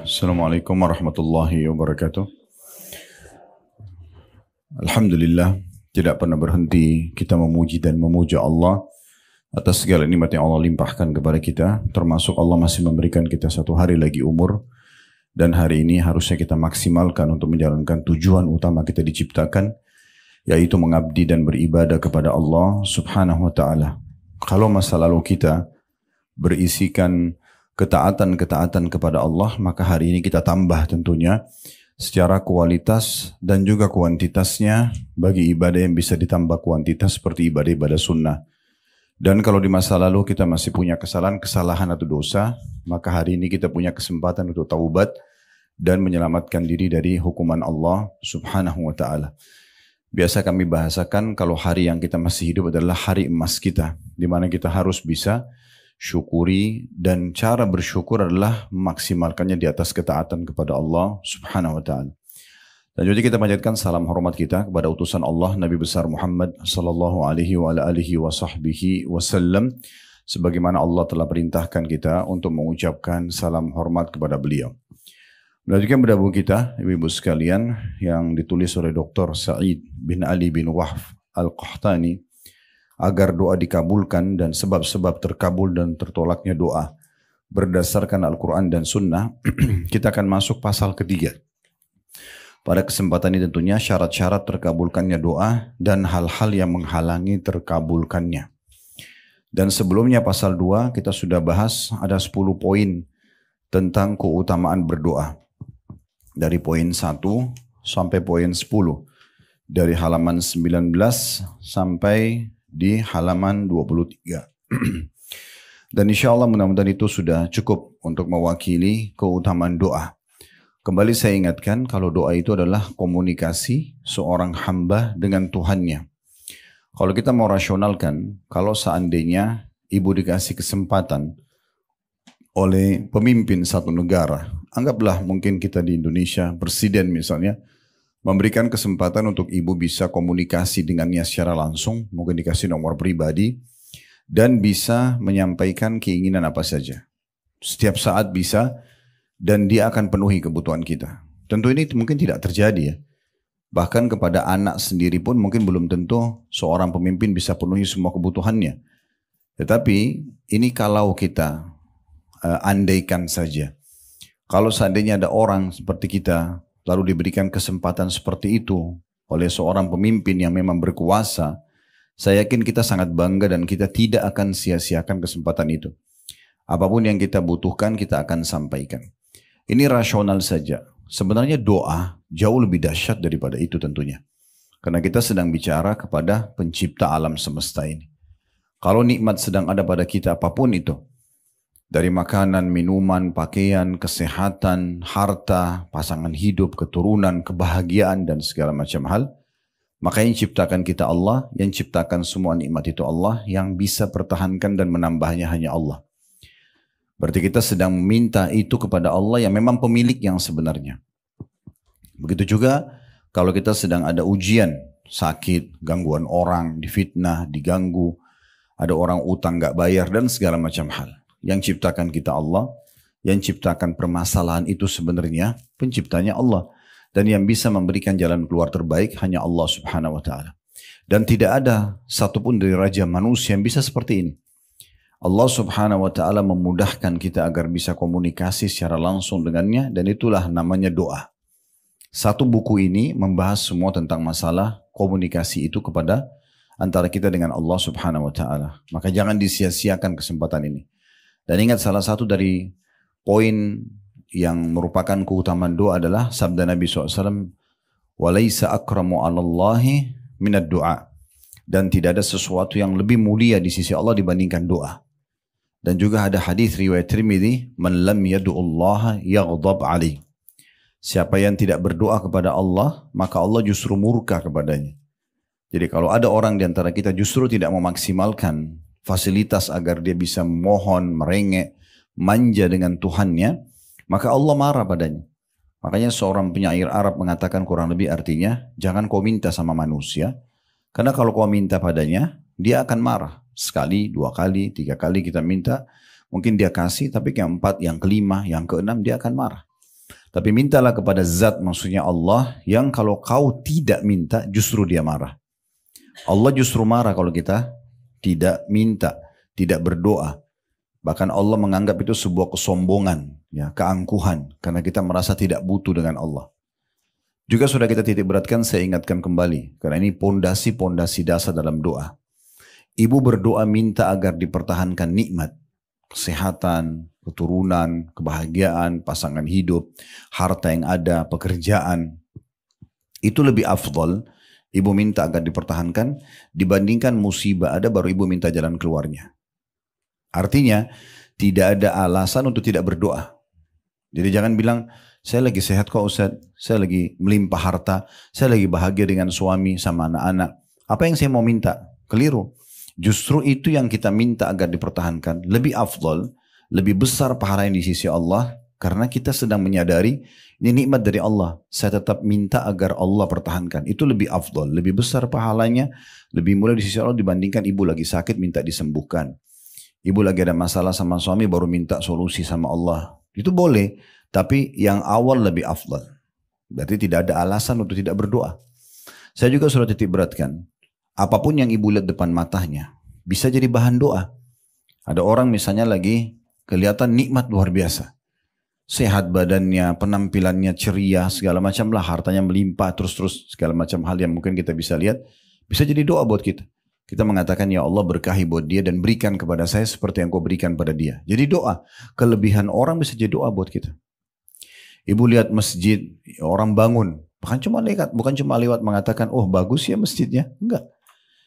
Assalamualaikum warahmatullahi wabarakatuh. Alhamdulillah, tidak pernah berhenti kita memuji dan memuja Allah atas segala nikmat yang Allah limpahkan kepada kita, termasuk Allah masih memberikan kita satu hari lagi umur, dan hari ini harusnya kita maksimalkan untuk menjalankan tujuan utama kita diciptakan, yaitu mengabdi dan beribadah kepada Allah subhanahu wa ta'ala. Kalau masa lalu kita berisikan ketaatan-ketaatan kepada Allah, maka hari ini kita tambah tentunya secara kualitas dan juga kuantitasnya bagi ibadah yang bisa ditambah kuantitas seperti ibadah-ibadah sunnah. Dan kalau di masa lalu kita masih punya kesalahan atau dosa, maka hari ini kita punya kesempatan untuk taubat dan menyelamatkan diri dari hukuman Allah subhanahu wa ta'ala. Biasa kami bahasakan kalau hari yang kita masih hidup adalah hari emas kita, di mana kita harus bisa syukuri, dan cara bersyukur adalah memaksimalkannya di atas ketaatan kepada Allah subhanahu wa ta'ala. Dan juga kita panjatkan salam hormat kita kepada utusan Allah Nabi besar Muhammad sallallahu alaihi wa alihi wa sahbihi wasallam, sebagaimana Allah telah perintahkan kita untuk mengucapkan salam hormat kepada beliau. Melanjutkan pada buku kita, ibu-ibu sekalian, yang ditulis oleh Dr. Sa'id bin Ali bin Wahf Al-Qahtani, agar doa dikabulkan dan sebab-sebab terkabul dan tertolaknya doa berdasarkan Al-Quran dan Sunnah. Kita akan masuk pasal ketiga. Pada kesempatan ini tentunya syarat-syarat terkabulkannya doa dan hal-hal yang menghalangi terkabulkannya. Dan sebelumnya pasal 2 kita sudah bahas ada 10 poin tentang keutamaan berdoa. Dari poin 1 sampai poin 10. Dari halaman 19 sampai di halaman 23. Dan insya Allah mudah-mudahan itu sudah cukup untuk mewakili keutamaan doa. Kembali saya ingatkan kalau doa itu adalah komunikasi seorang hamba dengan Tuhannya. Kalau kita mau rasionalkan, kalau seandainya ibu dikasih kesempatan oleh pemimpin satu negara, anggaplah mungkin kita di Indonesia, presiden misalnya, memberikan kesempatan untuk ibu bisa komunikasi dengannya secara langsung, mungkin dikasih nomor pribadi, dan bisa menyampaikan keinginan apa saja. Setiap saat bisa, dan dia akan penuhi kebutuhan kita. Tentu ini mungkin tidak terjadi ya. Bahkan kepada anak sendiri pun mungkin belum tentu seorang pemimpin bisa penuhi semua kebutuhannya. Tetapi ini kalau kita andaikan saja. Kalau seandainya ada orang seperti kita, lalu diberikan kesempatan seperti itu oleh seorang pemimpin yang memang berkuasa, saya yakin kita sangat bangga dan kita tidak akan sia-siakan kesempatan itu. Apapun yang kita butuhkan kita akan sampaikan. Ini rasional saja. Sebenarnya doa jauh lebih dahsyat daripada itu tentunya. Karena kita sedang bicara kepada pencipta alam semesta ini. Kalau nikmat sedang ada pada kita apapun itu, dari makanan, minuman, pakaian, kesehatan, harta, pasangan hidup, keturunan, kebahagiaan, dan segala macam hal. Maka yang ciptakan kita Allah, yang ciptakan semua nikmat itu Allah, yang bisa pertahankan dan menambahnya hanya Allah. Berarti kita sedang meminta itu kepada Allah yang memang pemilik yang sebenarnya. Begitu juga kalau kita sedang ada ujian, sakit, gangguan orang, difitnah, diganggu, ada orang utang gak bayar, dan segala macam hal. Yang ciptakan kita Allah, yang ciptakan permasalahan itu sebenarnya penciptanya Allah. Dan yang bisa memberikan jalan keluar terbaik hanya Allah subhanahu wa ta'ala. Dan tidak ada satupun dari raja manusia yang bisa seperti ini. Allah subhanahu wa ta'ala memudahkan kita agar bisa komunikasi secara langsung dengannya, dan itulah namanya doa. Satu buku ini membahas semua tentang masalah komunikasi itu kepada antara kita dengan Allah subhanahu wa ta'ala. Maka jangan disia-siakan kesempatan ini. Dan ingat salah satu dari poin yang merupakan keutamaan doa adalah sabda Nabi SAW, وَلَيْسَ أَكْرَمُ عَلَى اللَّهِ مِنَ الدُّعَى. Dan tidak ada sesuatu yang lebih mulia di sisi Allah dibandingkan doa. Dan juga ada hadis riwayat Tirmidzi, "Man lam yad'ullaha yaghdab 'alaihi." Siapa yang tidak berdoa kepada Allah, maka Allah justru murka kepadanya. Jadi kalau ada orang di antara kita justru tidak memaksimalkan fasilitas agar dia bisa mohon, merengek, manja dengan Tuhannya, maka Allah marah padanya. Makanya seorang penyair Arab mengatakan kurang lebih artinya, jangan kau minta sama manusia, karena kalau kau minta padanya, dia akan marah. Sekali, 2 kali, 3 kali kita minta, mungkin dia kasih, tapi yang 4, yang kelima, yang keenam dia akan marah. Tapi mintalah kepada zat, maksudnya Allah, yang kalau kau tidak minta justru dia marah. Allah justru marah kalau kita tidak minta, tidak berdoa. Bahkan Allah menganggap itu sebuah kesombongan, ya, keangkuhan, karena kita merasa tidak butuh dengan Allah. Juga sudah kita titik beratkan, saya ingatkan kembali, karena ini pondasi-pondasi dasar dalam doa. Ibu berdoa minta agar dipertahankan nikmat, kesehatan, keturunan, kebahagiaan, pasangan hidup, harta yang ada, pekerjaan. Itu lebih afdal, ibu minta agar dipertahankan, dibandingkan musibah ada baru ibu minta jalan keluarnya. Artinya, tidak ada alasan untuk tidak berdoa. Jadi jangan bilang, saya lagi sehat kok Ustaz, saya lagi melimpah harta, saya lagi bahagia dengan suami sama anak-anak. Apa yang saya mau minta? Keliru. Justru itu yang kita minta agar dipertahankan. Lebih afdal, lebih besar pahala yang di sisi Allah. Karena kita sedang menyadari, ini nikmat dari Allah. Saya tetap minta agar Allah pertahankan. Itu lebih afdal, lebih besar pahalanya, lebih mulia di sisi Allah dibandingkan ibu lagi sakit minta disembuhkan. Ibu lagi ada masalah sama suami baru minta solusi sama Allah. Itu boleh. Tapi yang awal lebih afdal. Berarti tidak ada alasan untuk tidak berdoa. Saya juga sudah titik beratkan. Apapun yang ibu lihat depan matanya, bisa jadi bahan doa. Ada orang misalnya lagi kelihatan nikmat luar biasa. Sehat badannya, penampilannya ceria, segala macam lah. Hartanya melimpah, terus-terus segala macam hal yang mungkin kita bisa lihat. Bisa jadi doa buat kita. Kita mengatakan, ya Allah berkahi buat dia dan berikan kepada saya seperti yang kau berikan pada dia. Jadi doa. Kelebihan orang bisa jadi doa buat kita. Ibu lihat masjid, orang bangun. Bukan cuma lewat mengatakan, oh bagus ya masjidnya. Enggak.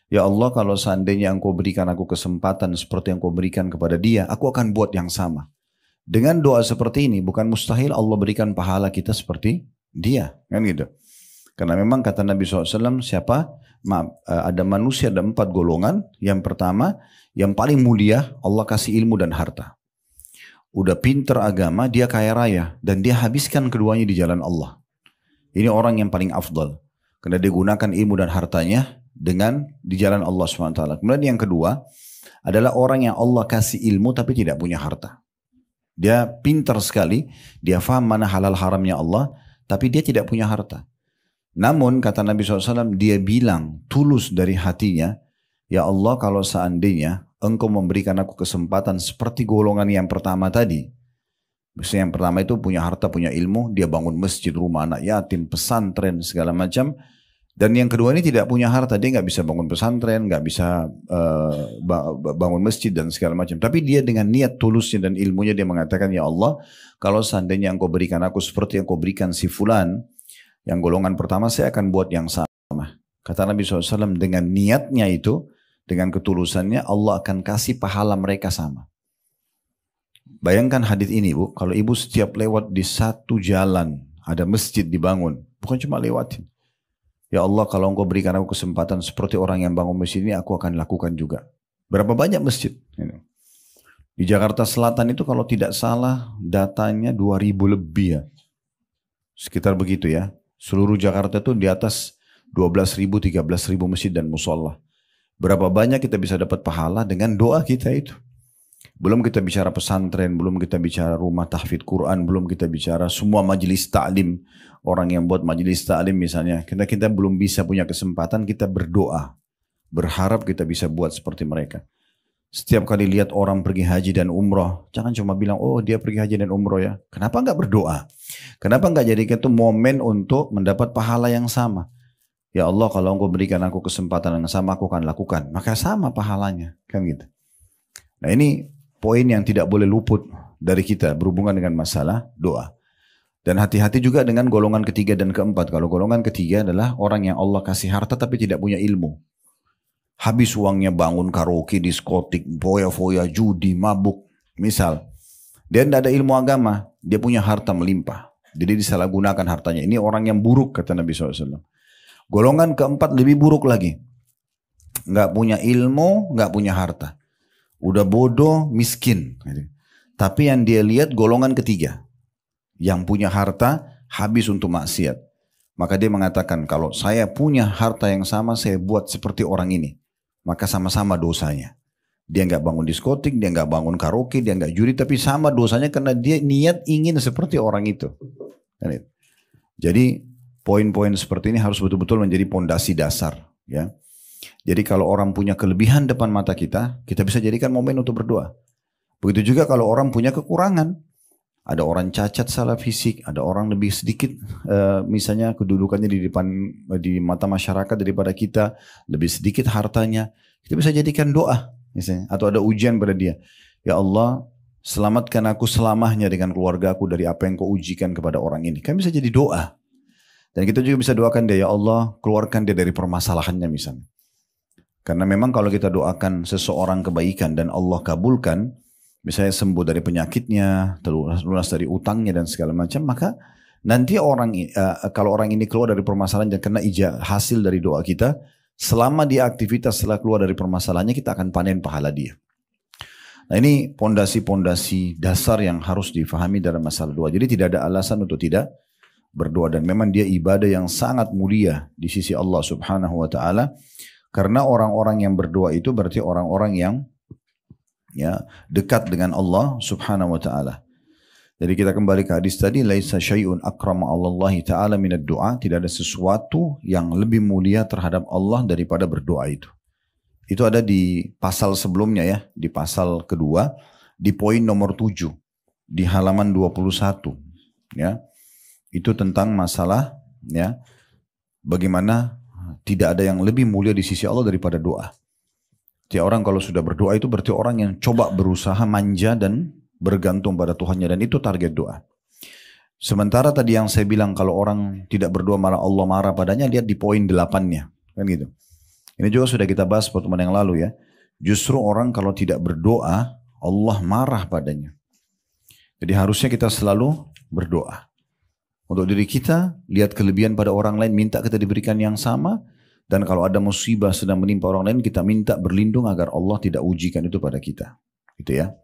Ya Allah kalau seandainya engkau berikan aku kesempatan seperti yang kau berikan kepada dia, aku akan buat yang sama. Dengan doa seperti ini, bukan mustahil Allah berikan pahala kita seperti dia. Kan gitu. Karena memang kata Nabi SAW, ada manusia, ada 4 golongan. Yang pertama, yang paling mulia, Allah kasih ilmu dan harta. Udah pinter agama, dia kaya raya. Dan dia habiskan keduanya di jalan Allah. Ini orang yang paling afdal. Karena dia gunakan ilmu dan hartanya dengan di jalan Allah SWT. Kemudian yang kedua, adalah orang yang Allah kasih ilmu tapi tidak punya harta. Dia pinter sekali, dia faham mana halal haramnya Allah, tapi dia tidak punya harta. Namun kata Nabi SAW, dia bilang tulus dari hatinya, ya Allah kalau seandainya engkau memberikan aku kesempatan seperti golongan yang pertama tadi. Misalnya yang pertama itu punya harta, punya ilmu, dia bangun masjid, rumah anak yatim, pesantren, segala macam. Dan yang kedua ini tidak punya harta, dia nggak bisa bangun pesantren, nggak bisa bangun masjid dan segala macam. Tapi dia dengan niat tulusnya dan ilmunya dia mengatakan, ya Allah kalau seandainya engkau berikan aku seperti yang kau berikan si fulan, yang golongan pertama saya akan buat yang sama. Kata Nabi SAW, dengan niatnya itu, dengan ketulusannya, Allah akan kasih pahala mereka sama. Bayangkan hadis ini Bu, kalau ibu setiap lewat di satu jalan, ada masjid dibangun, bukan cuma lewatin. Ya Allah kalau engkau berikan aku kesempatan seperti orang yang bangun masjid ini, aku akan lakukan juga. Berapa banyak masjid? Di Jakarta Selatan itu kalau tidak salah datanya 2000 lebih ya. Sekitar begitu ya. Seluruh Jakarta itu di atas 12.000, 13.000 masjid dan musola. Berapa banyak kita bisa dapat pahala dengan doa kita itu. Belum kita bicara pesantren, belum kita bicara rumah tahfidz Quran, belum kita bicara semua majelis ta'lim. Orang yang buat majelis ta'lim misalnya, kita belum bisa punya kesempatan, kita berdoa. Berharap kita bisa buat seperti mereka. Setiap kali lihat orang pergi haji dan umroh, jangan cuma bilang, oh dia pergi haji dan umroh ya. Kenapa enggak berdoa? Kenapa enggak jadikan itu momen untuk mendapat pahala yang sama? Ya Allah kalau engkau berikan aku kesempatan yang sama, aku akan lakukan. Maka sama pahalanya. Kan gitu. Nah ini poin yang tidak boleh luput dari kita berhubungan dengan masalah doa. Dan hati-hati juga dengan golongan ketiga dan keempat. Kalau golongan ketiga adalah orang yang Allah kasih harta tapi tidak punya ilmu. Habis uangnya bangun karaoke, diskotik, foya-foya, judi, mabuk. Misal, dia tidak ada ilmu agama, dia punya harta melimpah. Jadi disalahgunakan hartanya. Ini orang yang buruk kata Nabi SAW. Golongan keempat lebih buruk lagi. Nggak punya ilmu, nggak punya harta. Udah bodoh, miskin. Tapi yang dia lihat golongan ketiga. Yang punya harta, habis untuk maksiat. Maka dia mengatakan, kalau saya punya harta yang sama, saya buat seperti orang ini. Maka sama-sama dosanya. Dia nggak bangun diskotik, dia nggak bangun karaoke, dia nggak judi, tapi sama dosanya karena dia niat ingin seperti orang itu. Jadi poin-poin seperti ini harus betul-betul menjadi pondasi dasar. Ya. Jadi kalau orang punya kelebihan depan mata kita, kita bisa jadikan momen untuk berdoa. Begitu juga kalau orang punya kekurangan. Ada orang cacat salah fisik, ada orang lebih sedikit misalnya kedudukannya di mata masyarakat daripada kita, lebih sedikit hartanya. Kita bisa jadikan doa misalnya, atau ada ujian pada dia. Ya Allah, selamatkan aku selamanya dengan keluarga aku dari apa yang kau ujikan kepada orang ini. Kan bisa jadi doa. Dan kita juga bisa doakan dia, ya Allah, keluarkan dia dari permasalahannya misalnya. Karena memang kalau kita doakan seseorang kebaikan dan Allah kabulkan, misalnya sembuh dari penyakitnya, lunas dari utangnya dan segala macam, maka nanti kalau orang ini keluar dari permasalahan dan kena hasil dari doa kita, selama dia aktivitas setelah keluar dari permasalahannya, kita akan panen pahala dia. Nah ini pondasi-pondasi dasar yang harus difahami dalam masalah doa. Jadi tidak ada alasan untuk tidak berdoa, dan memang dia ibadah yang sangat mulia di sisi Allah Subhanahu wa taala. Karena orang-orang yang berdoa itu berarti orang-orang yang dekat dengan Allah Subhanahu wa taala. Jadi kita kembali ke hadis tadi, laisa syai'un akrama Allahi taala minad du'a, tidak ada sesuatu yang lebih mulia terhadap Allah daripada berdoa itu. Itu ada di pasal sebelumnya ya, di pasal kedua, di poin nomor 7, di halaman 21 ya. Itu tentang masalah ya, bagaimana tidak ada yang lebih mulia di sisi Allah daripada doa. Jadi orang kalau sudah berdoa itu berarti orang yang coba berusaha manja dan bergantung pada Tuhannya, dan itu target doa. Sementara tadi yang saya bilang kalau orang tidak berdoa malah Allah marah padanya, lihat di poin 8-nya. Kan gitu. Ini juga sudah kita bahas pertemuan yang lalu ya. Justru orang kalau tidak berdoa Allah marah padanya. Jadi harusnya kita selalu berdoa. Untuk diri kita, lihat kelebihan pada orang lain, minta kita diberikan yang sama. Dan kalau ada musibah sedang menimpa orang lain, kita minta berlindung agar Allah tidak ujikan itu pada kita. Gitu ya.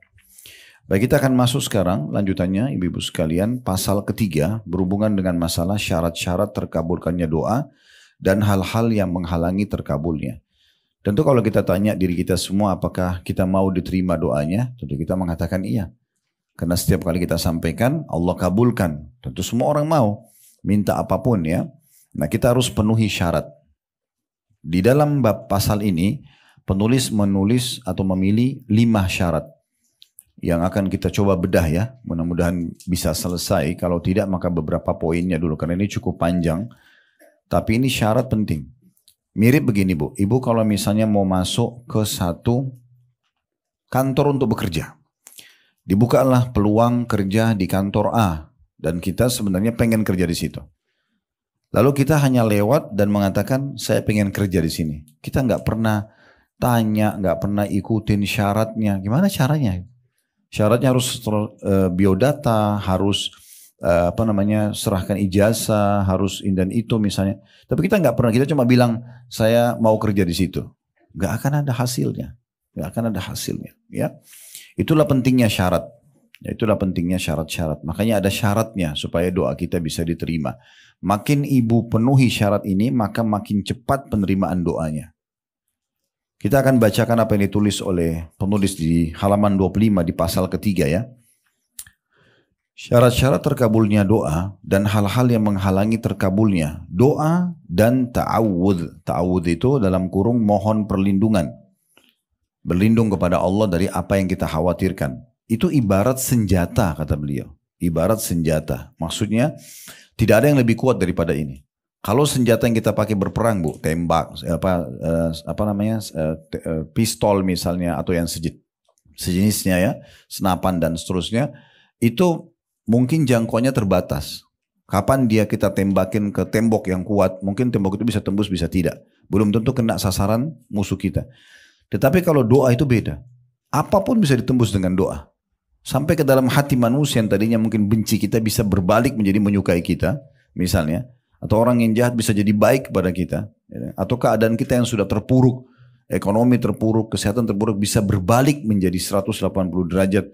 Baik, kita akan masuk sekarang lanjutannya ibu-ibu sekalian, pasal ketiga berhubungan dengan masalah syarat-syarat terkabulkannya doa dan hal-hal yang menghalangi terkabulnya. Tentu kalau kita tanya diri kita semua apakah kita mau diterima doanya, tentu kita mengatakan iya. Karena setiap kali kita sampaikan Allah kabulkan. Tentu semua orang mau minta apapun ya. Nah kita harus penuhi syarat. Di dalam bab pasal ini, penulis menulis atau memilih 5 syarat yang akan kita coba bedah ya. Mudah-mudahan bisa selesai. Kalau tidak maka beberapa poinnya dulu, karena ini cukup panjang. Tapi ini syarat penting. Mirip begini Bu, Ibu kalau misalnya mau masuk ke satu kantor untuk bekerja. Dibukalah peluang kerja di kantor A, dan kita sebenarnya pengen kerja di situ. Lalu kita hanya lewat dan mengatakan saya pengen kerja di sini. Kita nggak pernah tanya, nggak pernah ikutin syaratnya. Gimana caranya? Syaratnya harus biodata, harus serahkan ijazah, harus dan itu misalnya. Tapi kita nggak pernah. Kita cuma bilang saya mau kerja di situ. Nggak akan ada hasilnya. Nggak akan ada hasilnya. Ya, itulah pentingnya syarat. Ya, itulah pentingnya syarat-syarat. Makanya ada syaratnya supaya doa kita bisa diterima. Makin ibu penuhi syarat ini, maka makin cepat penerimaan doanya. Kita akan bacakan apa yang ditulis oleh penulis di halaman 25 di pasal ketiga ya. Syarat-syarat terkabulnya doa dan hal-hal yang menghalangi terkabulnya doa dan ta'awudz. Ta'awudz itu dalam kurung mohon perlindungan. Berlindung kepada Allah dari apa yang kita khawatirkan. Itu ibarat senjata kata beliau. Ibarat senjata. Maksudnya tidak ada yang lebih kuat daripada ini. Kalau senjata yang kita pakai berperang Bu, tembak, pistol misalnya atau yang sejenisnya ya, senapan dan seterusnya, itu mungkin jangkauannya terbatas. Kapan dia kita tembakin ke tembok yang kuat, mungkin tembok itu bisa tembus bisa tidak. Belum tentu kena sasaran musuh kita. Tetapi kalau doa itu beda. Apapun bisa ditembus dengan doa. Sampai ke dalam hati manusia yang tadinya mungkin benci kita bisa berbalik menjadi menyukai kita. Misalnya. Atau orang yang jahat bisa jadi baik kepada kita. Atau keadaan kita yang sudah terpuruk. Ekonomi terpuruk, kesehatan terpuruk bisa berbalik menjadi 180 derajat.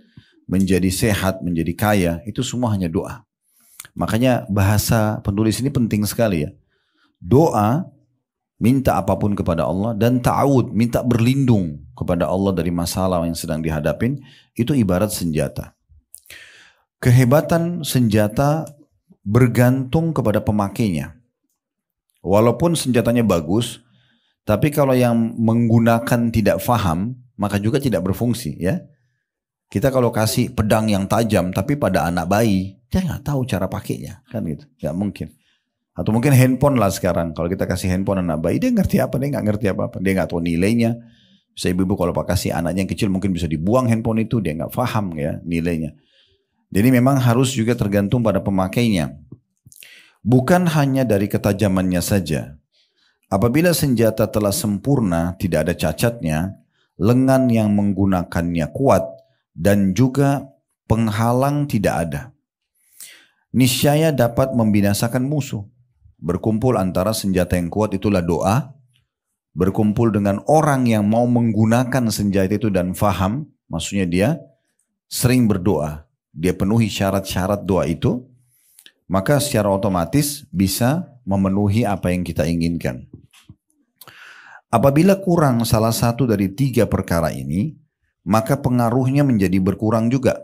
Menjadi sehat, menjadi kaya. Itu semua hanya doa. Makanya bahasa penulis ini penting sekali ya. Doa, minta apapun kepada Allah, dan ta'awud, minta berlindung kepada Allah dari masalah yang sedang dihadapin, itu ibarat senjata. Kehebatan senjata bergantung kepada pemakainya. Walaupun senjatanya bagus, tapi kalau yang menggunakan tidak faham, maka juga tidak berfungsi ya. Kita kalau kasih pedang yang tajam, tapi pada anak bayi, dia nggak tahu cara pakainya, kan gitu, nggak mungkin. Atau mungkin handphone lah sekarang, kalau kita kasih handphone anak bayi, dia ngerti apa? Dia nggak ngerti apa-apa, dia nggak tahu nilainya. Saya ibu kalau kasih anaknya yang kecil mungkin bisa dibuang handphone itu, dia nggak paham ya nilainya. Jadi memang harus juga tergantung pada pemakainya. Bukan hanya dari ketajamannya saja. Apabila senjata telah sempurna, tidak ada cacatnya, lengan yang menggunakannya kuat, dan juga penghalang tidak ada, niscaya dapat membinasakan musuh. Berkumpul antara senjata yang kuat itulah doa, berkumpul dengan orang yang mau menggunakan senjata itu dan faham, maksudnya dia sering berdoa, dia penuhi syarat-syarat doa itu, maka secara otomatis bisa memenuhi apa yang kita inginkan. Apabila kurang salah satu dari 3 perkara ini, maka pengaruhnya menjadi berkurang juga.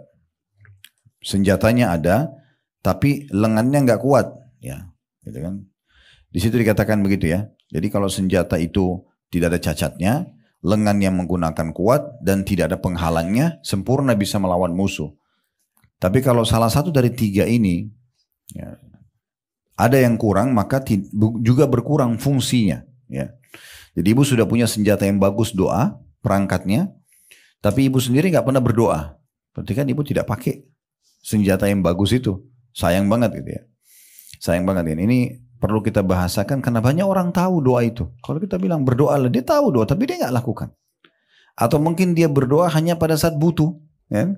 Senjatanya ada, tapi lengannya nggak kuat, ya, gitu kan? Di situ dikatakan begitu ya. Jadi kalau senjata itu tidak ada cacatnya, lengan yang menggunakan kuat dan tidak ada penghalangnya, sempurna bisa melawan musuh. Tapi kalau salah satu dari 3 ini ya, ada yang kurang, maka juga berkurang fungsinya. Ya. Jadi ibu sudah punya senjata yang bagus doa, perangkatnya, tapi ibu sendiri nggak pernah berdoa. Berarti kan ibu tidak pakai senjata yang bagus itu. Sayang banget gitu ya. Sayang banget ini. Ini perlu kita bahasakan karena banyak orang tahu doa itu. Kalau kita bilang berdoa lah, dia tahu doa, tapi dia nggak lakukan. Atau mungkin dia berdoa hanya pada saat butuh. Ya.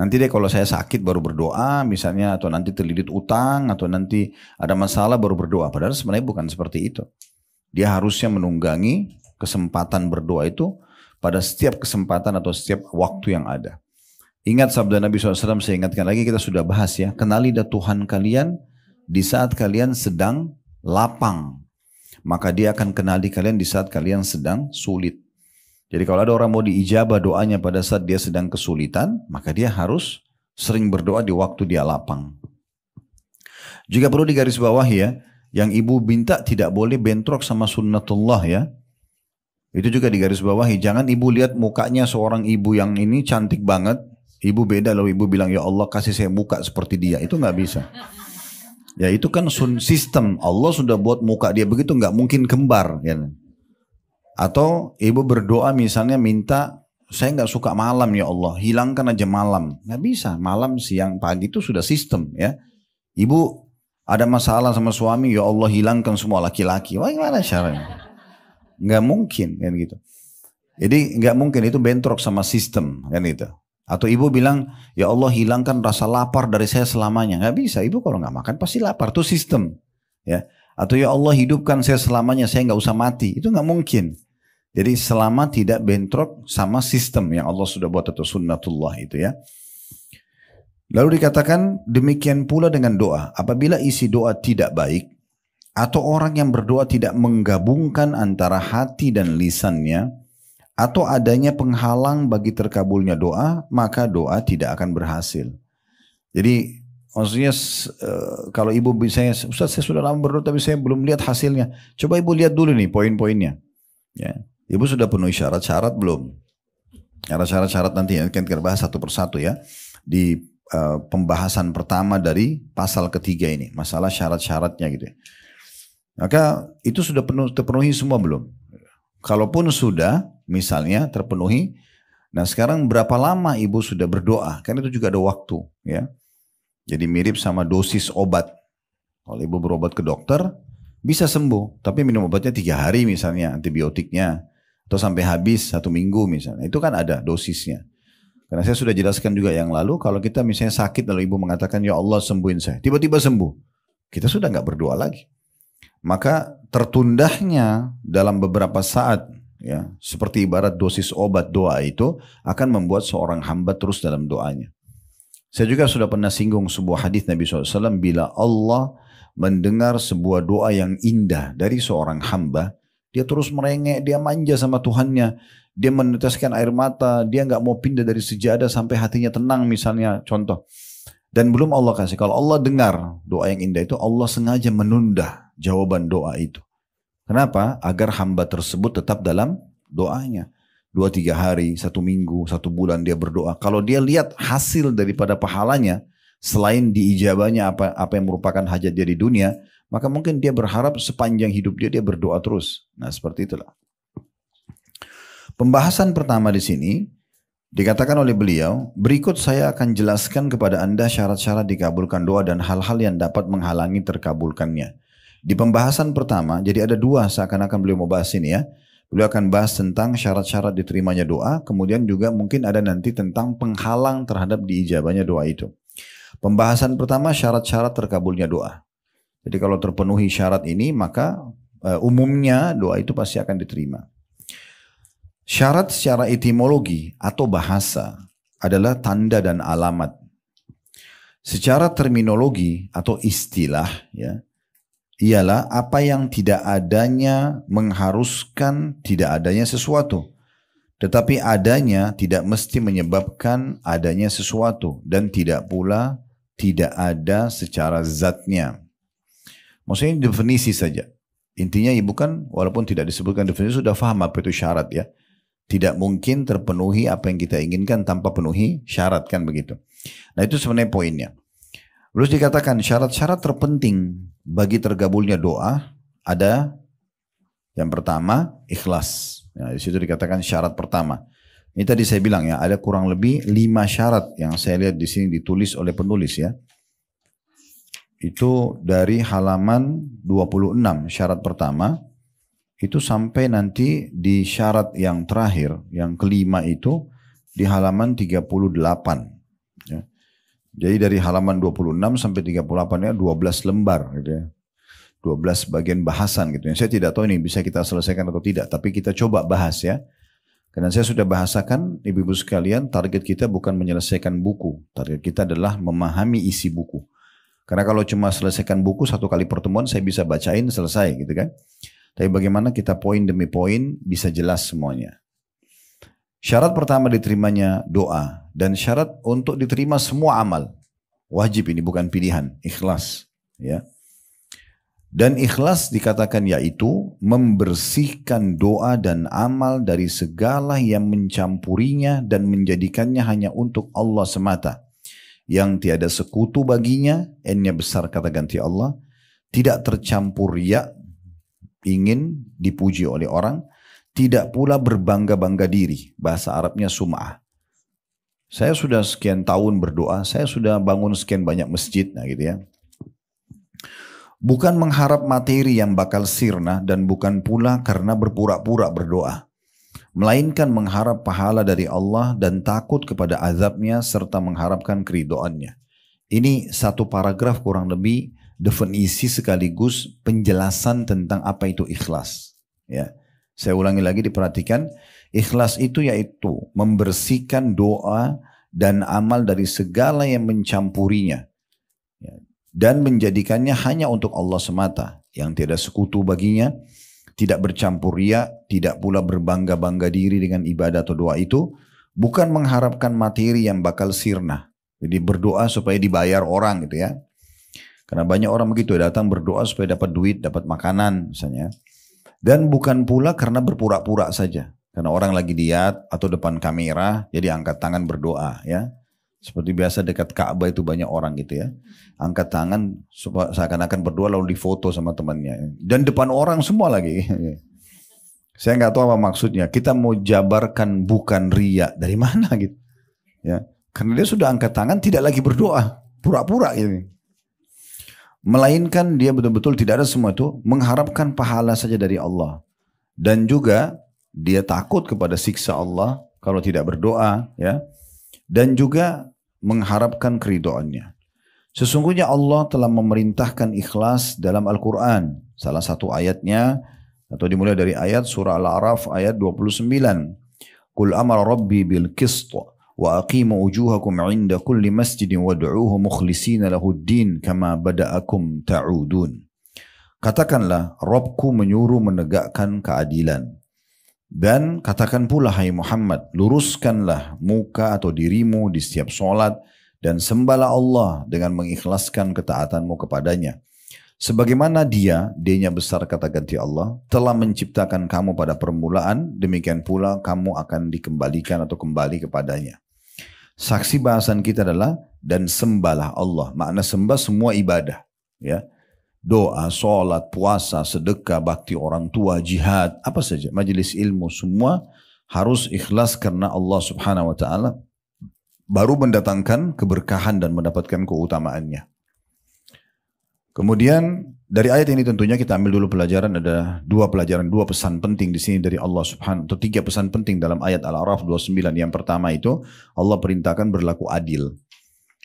Nanti deh kalau saya sakit baru berdoa misalnya, atau nanti terlilit utang, atau nanti ada masalah baru berdoa. Padahal sebenarnya bukan seperti itu. Dia harusnya menunggangi kesempatan berdoa itu pada setiap kesempatan atau setiap waktu yang ada. Ingat sabda Nabi SAW, saya ingatkan lagi, kita sudah bahas ya. Kenali dah Tuhan kalian di saat kalian sedang lapang. Maka dia akan kenali kalian di saat kalian sedang sulit. Jadi kalau ada orang mau diijabah doanya pada saat dia sedang kesulitan, maka dia harus sering berdoa di waktu dia lapang. Juga perlu digarisbawahi ya, yang ibu minta tidak boleh bentrok sama sunnatullah ya. Itu juga digarisbawahi, jangan ibu lihat mukanya seorang ibu yang ini cantik banget, ibu beda lalu ibu bilang ya Allah kasih saya muka seperti dia, itu nggak bisa. Ya itu kan sistem, Allah sudah buat muka dia begitu, nggak mungkin kembar ya. Atau ibu berdoa misalnya minta, saya nggak suka malam ya Allah, hilangkan aja malam. Nggak bisa, malam, siang, pagi itu sudah sistem ya. Ibu ada masalah sama suami, ya Allah hilangkan semua laki-laki. Wah gimana caranya? Nggak mungkin kan gitu. Jadi nggak mungkin, itu bentrok sama sistem kan gitu. Atau ibu bilang, ya Allah hilangkan rasa lapar dari saya selamanya. Nggak bisa, ibu kalau nggak makan pasti lapar, itu sistem. Ya. Atau ya Allah hidupkan saya selamanya, saya nggak usah mati. Itu nggak mungkin. Jadi selama tidak bentrok sama sistem yang Allah sudah buat atau sunnatullah itu ya. Lalu dikatakan demikian pula dengan doa. Apabila isi doa tidak baik atau orang yang berdoa tidak menggabungkan antara hati dan lisannya atau adanya penghalang bagi terkabulnya doa, maka doa tidak akan berhasil. Jadi maksudnya kalau ibu misalnya, Ustaz saya sudah lama berdoa tapi saya belum lihat hasilnya. Coba ibu lihat dulu nih poin-poinnya. Ya. Ibu sudah penuhi syarat-syarat belum? Syarat-syarat nanti akan kita bahas satu persatu ya. Di pembahasan pertama dari pasal ketiga ini. Masalah syarat-syaratnya gitu ya. Maka itu sudah terpenuhi semua belum? Kalaupun sudah misalnya terpenuhi. Nah sekarang berapa lama ibu sudah berdoa? Kan itu juga ada waktu ya. Jadi mirip sama dosis obat. Kalau ibu berobat ke dokter bisa sembuh. Tapi minum obatnya 3 hari misalnya antibiotiknya. Atau sampai habis 1 minggu misalnya. Itu kan ada dosisnya. Karena saya sudah jelaskan juga yang lalu. Kalau kita misalnya sakit lalu ibu mengatakan ya Allah sembuhin saya. Tiba-tiba sembuh. Kita sudah nggak berdoa lagi. Maka tertundahnya dalam beberapa saat. Ya, seperti ibarat dosis obat doa itu. Akan membuat seorang hamba terus dalam doanya. Saya juga sudah pernah singgung sebuah hadis Nabi SAW. Bila Allah mendengar sebuah doa yang indah dari seorang hamba. Dia terus merengek, dia manja sama Tuhannya. Dia meneteskan air mata, dia nggak mau pindah dari sejadah sampai hatinya tenang misalnya, contoh. Dan belum Allah kasih. Kalau Allah dengar doa yang indah itu, Allah sengaja menunda jawaban doa itu. Kenapa? Agar hamba tersebut tetap dalam doanya. 2-3 hari, 1 minggu, 1 bulan dia berdoa. Kalau dia lihat hasil daripada pahalanya, selain diijabahnya apa yang merupakan hajat dia di dunia, maka mungkin dia berharap sepanjang hidup dia berdoa terus. Nah, seperti itulah. Pembahasan pertama di sini dikatakan oleh beliau, berikut saya akan jelaskan kepada Anda syarat-syarat dikabulkan doa dan hal-hal yang dapat menghalangi terkabulkannya. Di pembahasan pertama, jadi ada 2 seakan-akan beliau mau bahas ini ya. Beliau akan bahas tentang syarat-syarat diterimanya doa, kemudian juga mungkin ada nanti tentang penghalang terhadap diijabahnya doa itu. Pembahasan pertama, syarat-syarat terkabulnya doa. Jadi kalau terpenuhi syarat ini, maka umumnya doa itu pasti akan diterima. Syarat secara etimologi atau bahasa adalah tanda dan alamat. Secara terminologi atau istilah, ya, ialah apa yang tidak adanya mengharuskan tidak adanya sesuatu. Tetapi adanya tidak mesti menyebabkan adanya sesuatu. Dan tidak pula tidak ada secara zatnya. Maksudnya definisi saja. Intinya ibu kan walaupun tidak disebutkan definisi sudah paham apa itu syarat ya. Tidak mungkin terpenuhi apa yang kita inginkan tanpa penuhi syarat kan begitu. Nah itu sebenarnya poinnya. Terus dikatakan syarat-syarat terpenting bagi tergabulnya doa ada yang pertama ikhlas. Nah, di situ dikatakan syarat pertama. Ini tadi saya bilang ya ada kurang lebih 5 syarat yang saya lihat di sini ditulis oleh penulis ya. Itu dari halaman 26 syarat pertama itu sampai nanti di syarat yang terakhir yang kelima itu di halaman 38 ya. Jadi dari halaman 26 sampai 38 ya 12 lembar gitu ya. 12 bagian bahasan gitu ya. Saya tidak tahu ini bisa kita selesaikan atau tidak, tapi kita coba bahas ya. Karena saya sudah bahasakan ibu-ibu sekalian, target kita bukan menyelesaikan buku. Target kita adalah memahami isi buku. Karena kalau cuma selesaikan buku 1 kali pertemuan saya bisa bacain selesai gitu kan. Tapi bagaimana kita poin demi poin bisa jelas semuanya. Syarat pertama diterimanya doa dan syarat untuk diterima semua amal. Wajib ini bukan pilihan, ikhlas ya. Dan ikhlas dikatakan yaitu membersihkan doa dan amal dari segala yang mencampurinya dan menjadikannya hanya untuk Allah semata. Yang tiada sekutu baginya, n-nya besar kata ganti Allah, tidak tercampur riya, ingin dipuji oleh orang, tidak pula berbangga-bangga diri. Bahasa Arabnya sum'ah. Saya sudah sekian tahun berdoa, saya sudah bangun sekian banyak masjid, nah gitu ya. Bukan mengharap materi yang bakal sirna dan bukan pula karena berpura-pura berdoa. Melainkan mengharap pahala dari Allah dan takut kepada azabnya serta mengharapkan keridoannya. Ini 1 paragraf kurang lebih definisi sekaligus penjelasan tentang apa itu ikhlas. Ya. Saya ulangi lagi diperhatikan. Ikhlas itu yaitu membersihkan doa dan amal dari segala yang mencampurinya. Ya. Dan menjadikannya hanya untuk Allah semata. Yang tiada sekutu baginya. Tidak bercampur riya. Tidak pula berbangga-bangga diri dengan ibadah atau doa itu. Bukan mengharapkan materi yang bakal sirna. Jadi berdoa supaya dibayar orang gitu ya. Karena banyak orang begitu datang berdoa supaya dapat duit, dapat makanan misalnya. Dan bukan pula karena berpura-pura saja. Karena orang lagi diat atau depan kamera, jadi angkat tangan berdoa ya. Seperti biasa dekat Ka'bah itu banyak orang gitu ya. Angkat tangan seakan-akan berdoa lalu difoto sama temannya. Dan depan orang semua lagi. Saya nggak tahu apa maksudnya. Kita mau jabarkan bukan riya. Dari mana gitu. Ya. Karena dia sudah angkat tangan tidak lagi berdoa. Pura-pura gitu. Melainkan dia betul-betul tidak ada semua itu mengharapkan pahala saja dari Allah. Dan juga dia takut kepada siksa Allah kalau tidak berdoa ya. Dan juga mengharapkan keridoannya. Sesungguhnya Allah telah memerintahkan ikhlas dalam Al-Quran. Salah satu ayatnya atau dimulai dari ayat surah Al-A'raf ayat 29. Qul amara rabbi bil qist wa aqimu wujuhakum 'inda kulli masjidin wad'uuhu mukhlishina lahud-din kama bada'akum ta'udun. Katakanlah, Rabbku menyuruh menegakkan keadilan. Dan katakan pula hai Muhammad, luruskanlah muka atau dirimu di setiap sholat dan sembahlah Allah dengan mengikhlaskan ketaatanmu kepadanya. Sebagaimana dia-nya besar kata ganti Allah, telah menciptakan kamu pada permulaan, demikian pula kamu akan dikembalikan atau kembali kepadanya. Saksi bahasan kita adalah dan sembahlah Allah. Makna sembah semua ibadah, ya. Doa, sholat, puasa, sedekah, bakti orang tua, jihad, apa saja, majelis ilmu, semua harus ikhlas karena Allah Subhanahu wa taala, baru mendatangkan keberkahan dan mendapatkan keutamaannya. Kemudian dari ayat ini tentunya kita ambil dulu pelajaran, ada dua pesan penting di sini dari Allah Subhanahu, atau tiga pesan penting dalam ayat Al-A'raf 29. Yang pertama itu Allah perintahkan berlaku adil,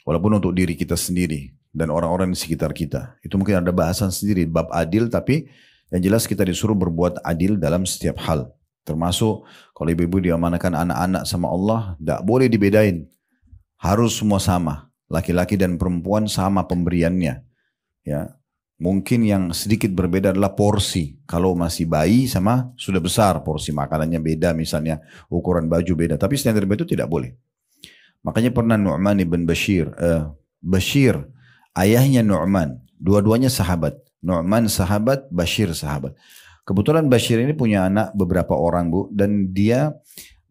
walaupun untuk diri kita sendiri dan orang-orang di sekitar kita. Itu mungkin ada bahasan sendiri bab adil, tapi yang jelas kita disuruh berbuat adil dalam setiap hal. Termasuk kalau ibu-ibu diamanahkan anak-anak sama Allah, tidak boleh dibedain, harus semua sama, laki-laki dan perempuan sama pemberiannya. Ya, mungkin yang sedikit berbeda adalah porsi. Kalau masih bayi sama sudah besar, porsi makanannya beda, misalnya ukuran baju beda. Tapi standar itu tidak boleh. Makanya pernah Nu'man ibn Bashir, ayahnya Nu'man, dua-duanya sahabat. Nu'man sahabat, Bashir sahabat. Kebetulan Bashir ini punya anak beberapa orang, Bu, dan dia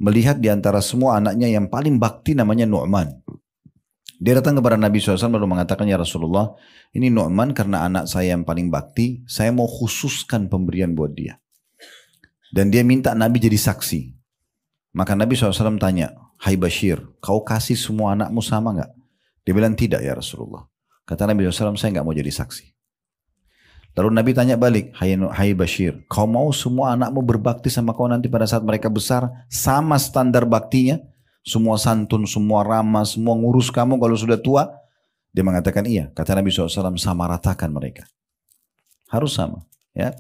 melihat di antara semua anaknya yang paling bakti namanya Nu'man. Dia datang kepada Nabi SAW lalu mengatakan, ya Rasulullah, ini Nu'man karena anak saya yang paling bakti, saya mau khususkan pemberian buat dia. Dan dia minta Nabi jadi saksi. Maka Nabi SAW tanya, hai Bashir, kau kasih semua anakmu sama enggak? Dia bilang tidak ya Rasulullah. Kata Nabi SAW, saya enggak mau jadi saksi. Lalu Nabi tanya balik, hai Bashir, kau mau semua anakmu berbakti sama kau nanti pada saat mereka besar, sama standar baktinya? Semua santun, semua ramah, semua ngurus kamu kalau sudah tua? Dia mengatakan iya. Kata Nabi SAW, sama ratakan mereka. Harus sama. Ya.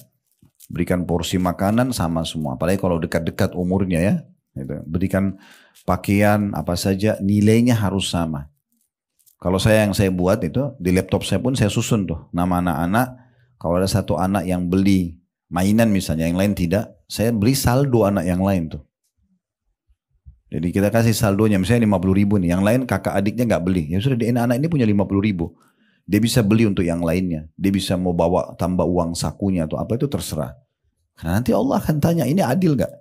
Berikan porsi makanan sama semua. Apalagi kalau dekat-dekat umurnya ya. Gitu. Berikan pakaian apa saja, nilainya harus sama. Kalau yang saya buat itu, di laptop saya pun saya susun tuh. Nama anak-anak, kalau ada satu anak yang beli mainan misalnya, yang lain tidak, saya beli saldo anak yang lain tuh. Jadi kita kasih saldonya, misalnya 50 ribu nih, yang lain kakak adiknya nggak beli. Ya sudah, anak ini punya 50 ribu. Dia bisa beli untuk yang lainnya. Dia bisa mau bawa tambah uang sakunya atau apa itu terserah. Karena nanti Allah akan tanya, ini adil nggak?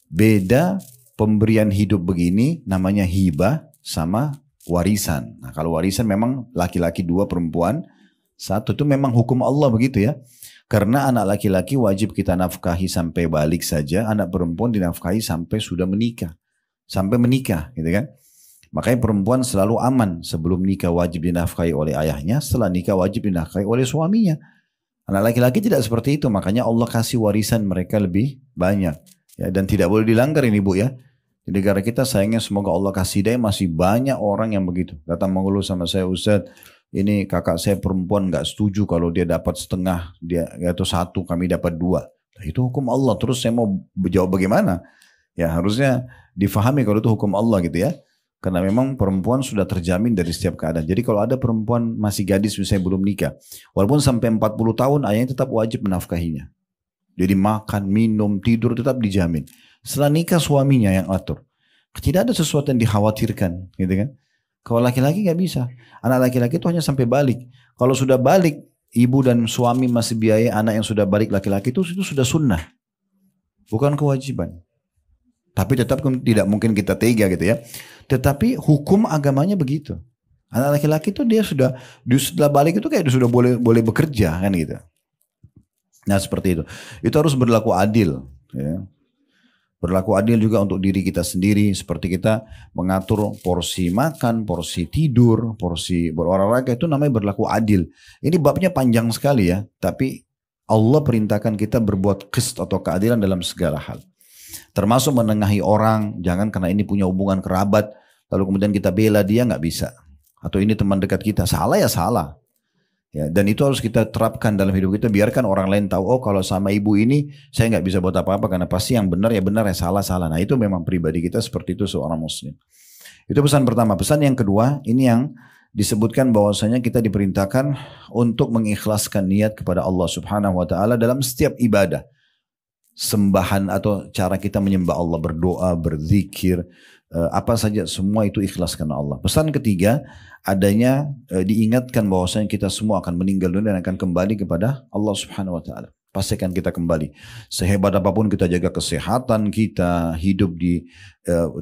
Beda pemberian hidup begini, namanya hibah sama warisan. Nah kalau warisan memang laki-laki 2, perempuan 1, itu memang hukum Allah begitu ya. Karena anak laki-laki wajib kita nafkahi sampai balik saja, anak perempuan dinafkahi sampai sudah menikah. Sampai menikah gitu kan. Makanya perempuan selalu aman, sebelum nikah wajib dinafkahi oleh ayahnya, setelah nikah wajib dinafkahi oleh suaminya. Anak laki-laki tidak seperti itu, makanya Allah kasih warisan mereka lebih banyak ya, dan tidak boleh dilanggar ini Bu ya. Di negara kita sayangnya semoga Allah kasih hidayah, masih banyak orang yang begitu. Datang mengeluh sama saya, Ustaz, ini kakak saya perempuan gak setuju kalau dia dapat setengah, dia atau 1, kami dapat 2. Nah, itu hukum Allah. Terus saya mau jawab bagaimana? Ya harusnya difahami kalau itu hukum Allah gitu ya. Karena memang perempuan sudah terjamin dari setiap keadaan. Jadi kalau ada perempuan masih gadis misalnya belum nikah, walaupun sampai 40 tahun ayahnya tetap wajib menafkahinya. Jadi makan, minum, tidur tetap dijamin. Setelah nikah suaminya yang atur. Tidak ada sesuatu yang dikhawatirkan gitu kan. Kalau laki-laki gak bisa. Anak laki-laki itu hanya sampai balik. Kalau sudah balik, ibu dan suami masih biaya anak yang sudah balik laki-laki itu sudah sunnah. Bukan kewajiban. Tapi tetap tidak mungkin kita tega gitu ya. Tetapi hukum agamanya begitu. Anak laki-laki itu dia sudah balik itu kayak sudah boleh bekerja kan gitu. Nah seperti itu. Itu harus berlaku adil. Ya. Berlaku adil juga untuk diri kita sendiri. Seperti kita mengatur porsi makan, porsi tidur, porsi berolahraga, itu namanya berlaku adil. Ini babnya panjang sekali ya. Tapi Allah perintahkan kita berbuat qist atau keadilan dalam segala hal. Termasuk menengahi orang, jangan karena ini punya hubungan kerabat, lalu kemudian kita bela dia, nggak bisa. Atau ini teman dekat kita, salah ya salah. Ya, dan itu harus kita terapkan dalam hidup kita, biarkan orang lain tahu, oh kalau sama ibu ini saya nggak bisa buat apa-apa, karena pasti yang benar ya benar, ya salah. Nah itu memang pribadi kita seperti itu seorang muslim. Itu pesan pertama. Pesan yang kedua, ini yang disebutkan bahwasanya kita diperintahkan untuk mengikhlaskan niat kepada Allah Subhanahu wa taala dalam setiap ibadah. Sembahan atau cara kita menyembah Allah, berdoa, berzikir, apa saja semua itu ikhlas karena Allah. Pesan ketiga, adanya diingatkan bahwasanya kita semua akan meninggal dunia dan akan kembali kepada Allah Subhanahu wa taala. Pasti akan kita kembali. Sehebat apapun kita jaga kesehatan kita, hidup di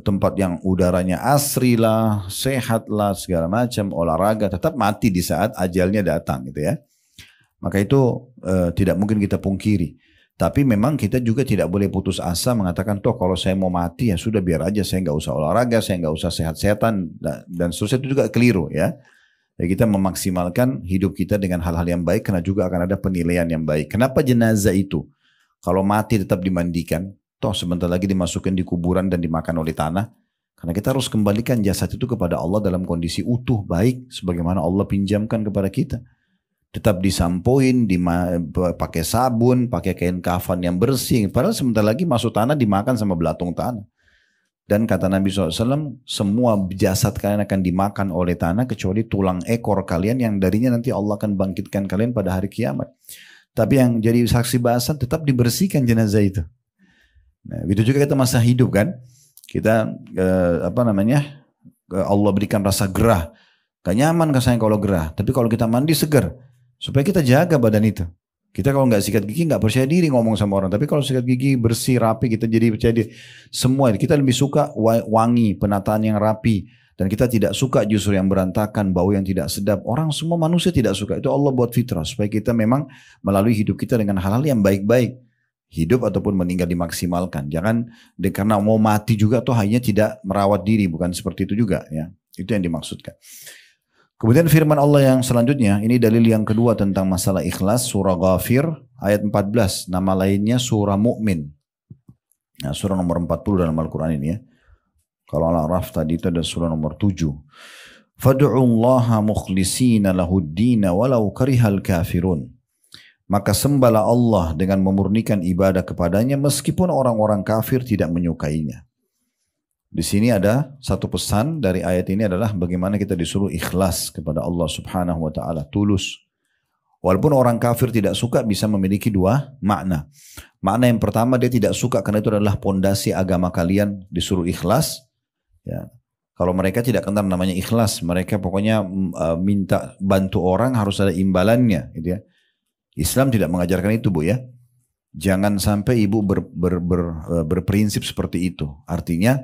tempat yang udaranya asri lah, sehat lah, segala macam, olahraga, tetap mati di saat ajalnya datang gitu ya. Maka itu tidak mungkin kita pungkiri. Tapi memang kita juga tidak boleh putus asa mengatakan, toh kalau saya mau mati ya sudah biar aja, saya nggak usah olahraga, saya nggak usah sehat-sehatan, dan seterusnya. Itu juga keliru ya. Jadi kita memaksimalkan hidup kita dengan hal-hal yang baik karena juga akan ada penilaian yang baik. Kenapa jenazah itu kalau mati tetap dimandikan, toh sebentar lagi dimasukkan di kuburan dan dimakan oleh tanah? Karena kita harus kembalikan jasad itu kepada Allah dalam kondisi utuh, baik, sebagaimana Allah pinjamkan kepada kita. Tetap disampoin, pakai sabun, pakai kain kafan yang bersih. Padahal sebentar lagi masuk tanah dimakan sama belatung tanah. Dan kata Nabi SAW, semua jasad kalian akan dimakan oleh tanah kecuali tulang ekor kalian yang darinya nanti Allah akan bangkitkan kalian pada hari kiamat. Tapi yang jadi saksi bahasan tetap dibersihkan jenazah itu. Nah, begitu juga kita masa hidup kan. Kita Allah berikan rasa gerah. Gak nyaman rasanya kalau gerah. Tapi kalau kita mandi segar. Supaya kita jaga badan itu. Kita kalau nggak sikat gigi nggak percaya diri ngomong sama orang. Tapi kalau sikat gigi bersih rapi kita jadi percaya diri. Semua kita lebih suka wangi, penataan yang rapi. Dan kita tidak suka justru yang berantakan, bau yang tidak sedap. Orang semua manusia tidak suka. Itu Allah buat fitrah. Supaya kita memang melalui hidup kita dengan hal-hal yang baik-baik. Hidup ataupun meninggal dimaksimalkan. Jangan karena mau mati juga tuh hanya tidak merawat diri. Bukan seperti itu juga ya. Itu yang dimaksudkan. Kemudian firman Allah yang selanjutnya, ini dalil yang kedua tentang masalah ikhlas, surah Ghafir ayat 14, nama lainnya surah Mu'min. Nah, surah nomor 40 dalam Al-Quran ini ya. Kalau Al-A'raf tadi itu ada surah nomor 7. Fad'ullaha mukhlisina lahuddina walau karihal kafirun. Maka sembahlah Allah dengan memurnikan ibadah kepadanya meskipun orang-orang kafir tidak menyukainya. Di sini ada satu pesan dari ayat ini adalah bagaimana kita disuruh ikhlas kepada Allah Subhanahu wa taala, tulus. Walaupun orang kafir tidak suka bisa memiliki dua makna. Makna yang pertama dia tidak suka karena itu adalah pondasi agama kalian, disuruh ikhlas. Ya. Kalau mereka tidak kenal namanya ikhlas, mereka pokoknya minta bantu orang harus ada imbalannya, gitu ya. Islam tidak mengajarkan itu, Bu ya. Jangan sampai ibu berprinsip seperti itu. Artinya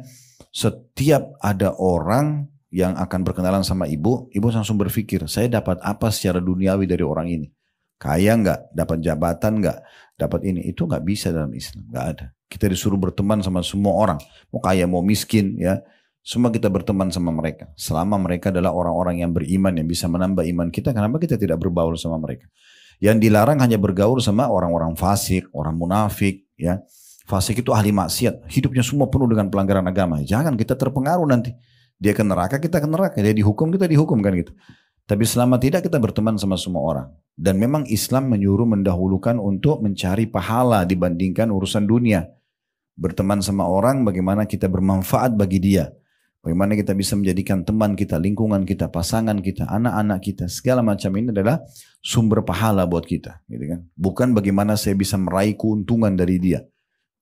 setiap ada orang yang akan berkenalan sama ibu langsung berpikir, saya dapat apa secara duniawi dari orang ini? Kaya nggak? Dapat jabatan nggak? Dapat ini? Itu nggak bisa dalam Islam, nggak ada. Kita disuruh berteman sama semua orang, mau kaya mau miskin, ya, semua kita berteman sama mereka. Selama mereka adalah orang-orang yang beriman yang bisa menambah iman kita, kenapa kita tidak berbaur sama mereka? Yang dilarang hanya bergaul sama orang-orang fasik, orang munafik, ya. Fasik itu ahli maksiat, hidupnya semua penuh dengan pelanggaran agama. Jangan kita terpengaruh nanti. Dia ke neraka, kita ke neraka. Dia dihukum, kita dihukum kan gitu. Tapi selama tidak kita berteman sama semua orang. Dan memang Islam menyuruh mendahulukan untuk mencari pahala dibandingkan urusan dunia. Berteman sama orang bagaimana kita bermanfaat bagi dia. Bagaimana kita bisa menjadikan teman kita, lingkungan kita, pasangan kita, anak-anak kita. Segala macam ini adalah sumber pahala buat kita. Gitu kan? Bukan bagaimana saya bisa meraih keuntungan dari dia.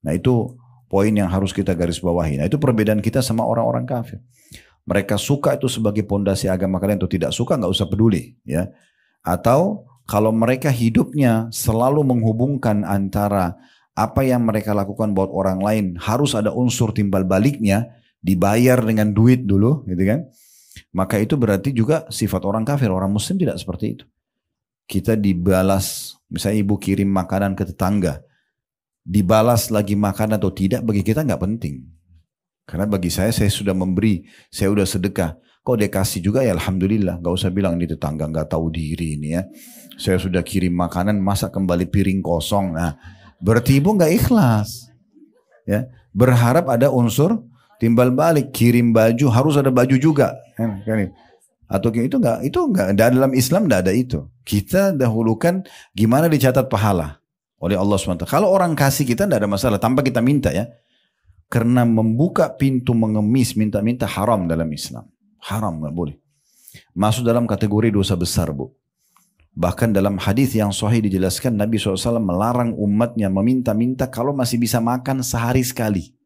Nah itu poin yang harus kita garis bawahi. Nah itu perbedaan kita sama orang-orang kafir. Mereka suka itu sebagai pondasi agama kalian atau tidak suka nggak usah peduli. Ya. Atau kalau mereka hidupnya selalu menghubungkan antara apa yang mereka lakukan buat orang lain harus ada unsur timbal baliknya, dibayar dengan duit dulu gitu kan. Maka itu berarti juga sifat orang kafir. Orang muslim tidak seperti itu. Kita dibalas, misalnya ibu kirim makanan ke tetangga. Dibalas lagi makan atau tidak bagi kita nggak penting. Karena bagi saya sudah memberi, saya sudah sedekah. Kok dia kasih juga ya alhamdulillah. Gak usah bilang ini tetangga nggak tahu diri ini ya. Saya sudah kirim makanan, masa kembali piring kosong. Nah, berarti ibu nggak ikhlas. Ya, berharap ada unsur timbal balik. Kirim baju harus ada baju juga. Kan? Atau itu nggak dalam Islam nggak ada itu. Kita dahulukan gimana dicatat pahala oleh Allah SWT. Kalau orang kasih kita tidak ada masalah tanpa kita minta ya. Karena membuka pintu mengemis minta-minta haram dalam Islam. Haram nggak boleh. Masuk dalam kategori dosa besar, Bu. Bahkan dalam hadis yang sahih dijelaskan Nabi SAW melarang umatnya meminta-minta kalau masih bisa makan sehari sekali.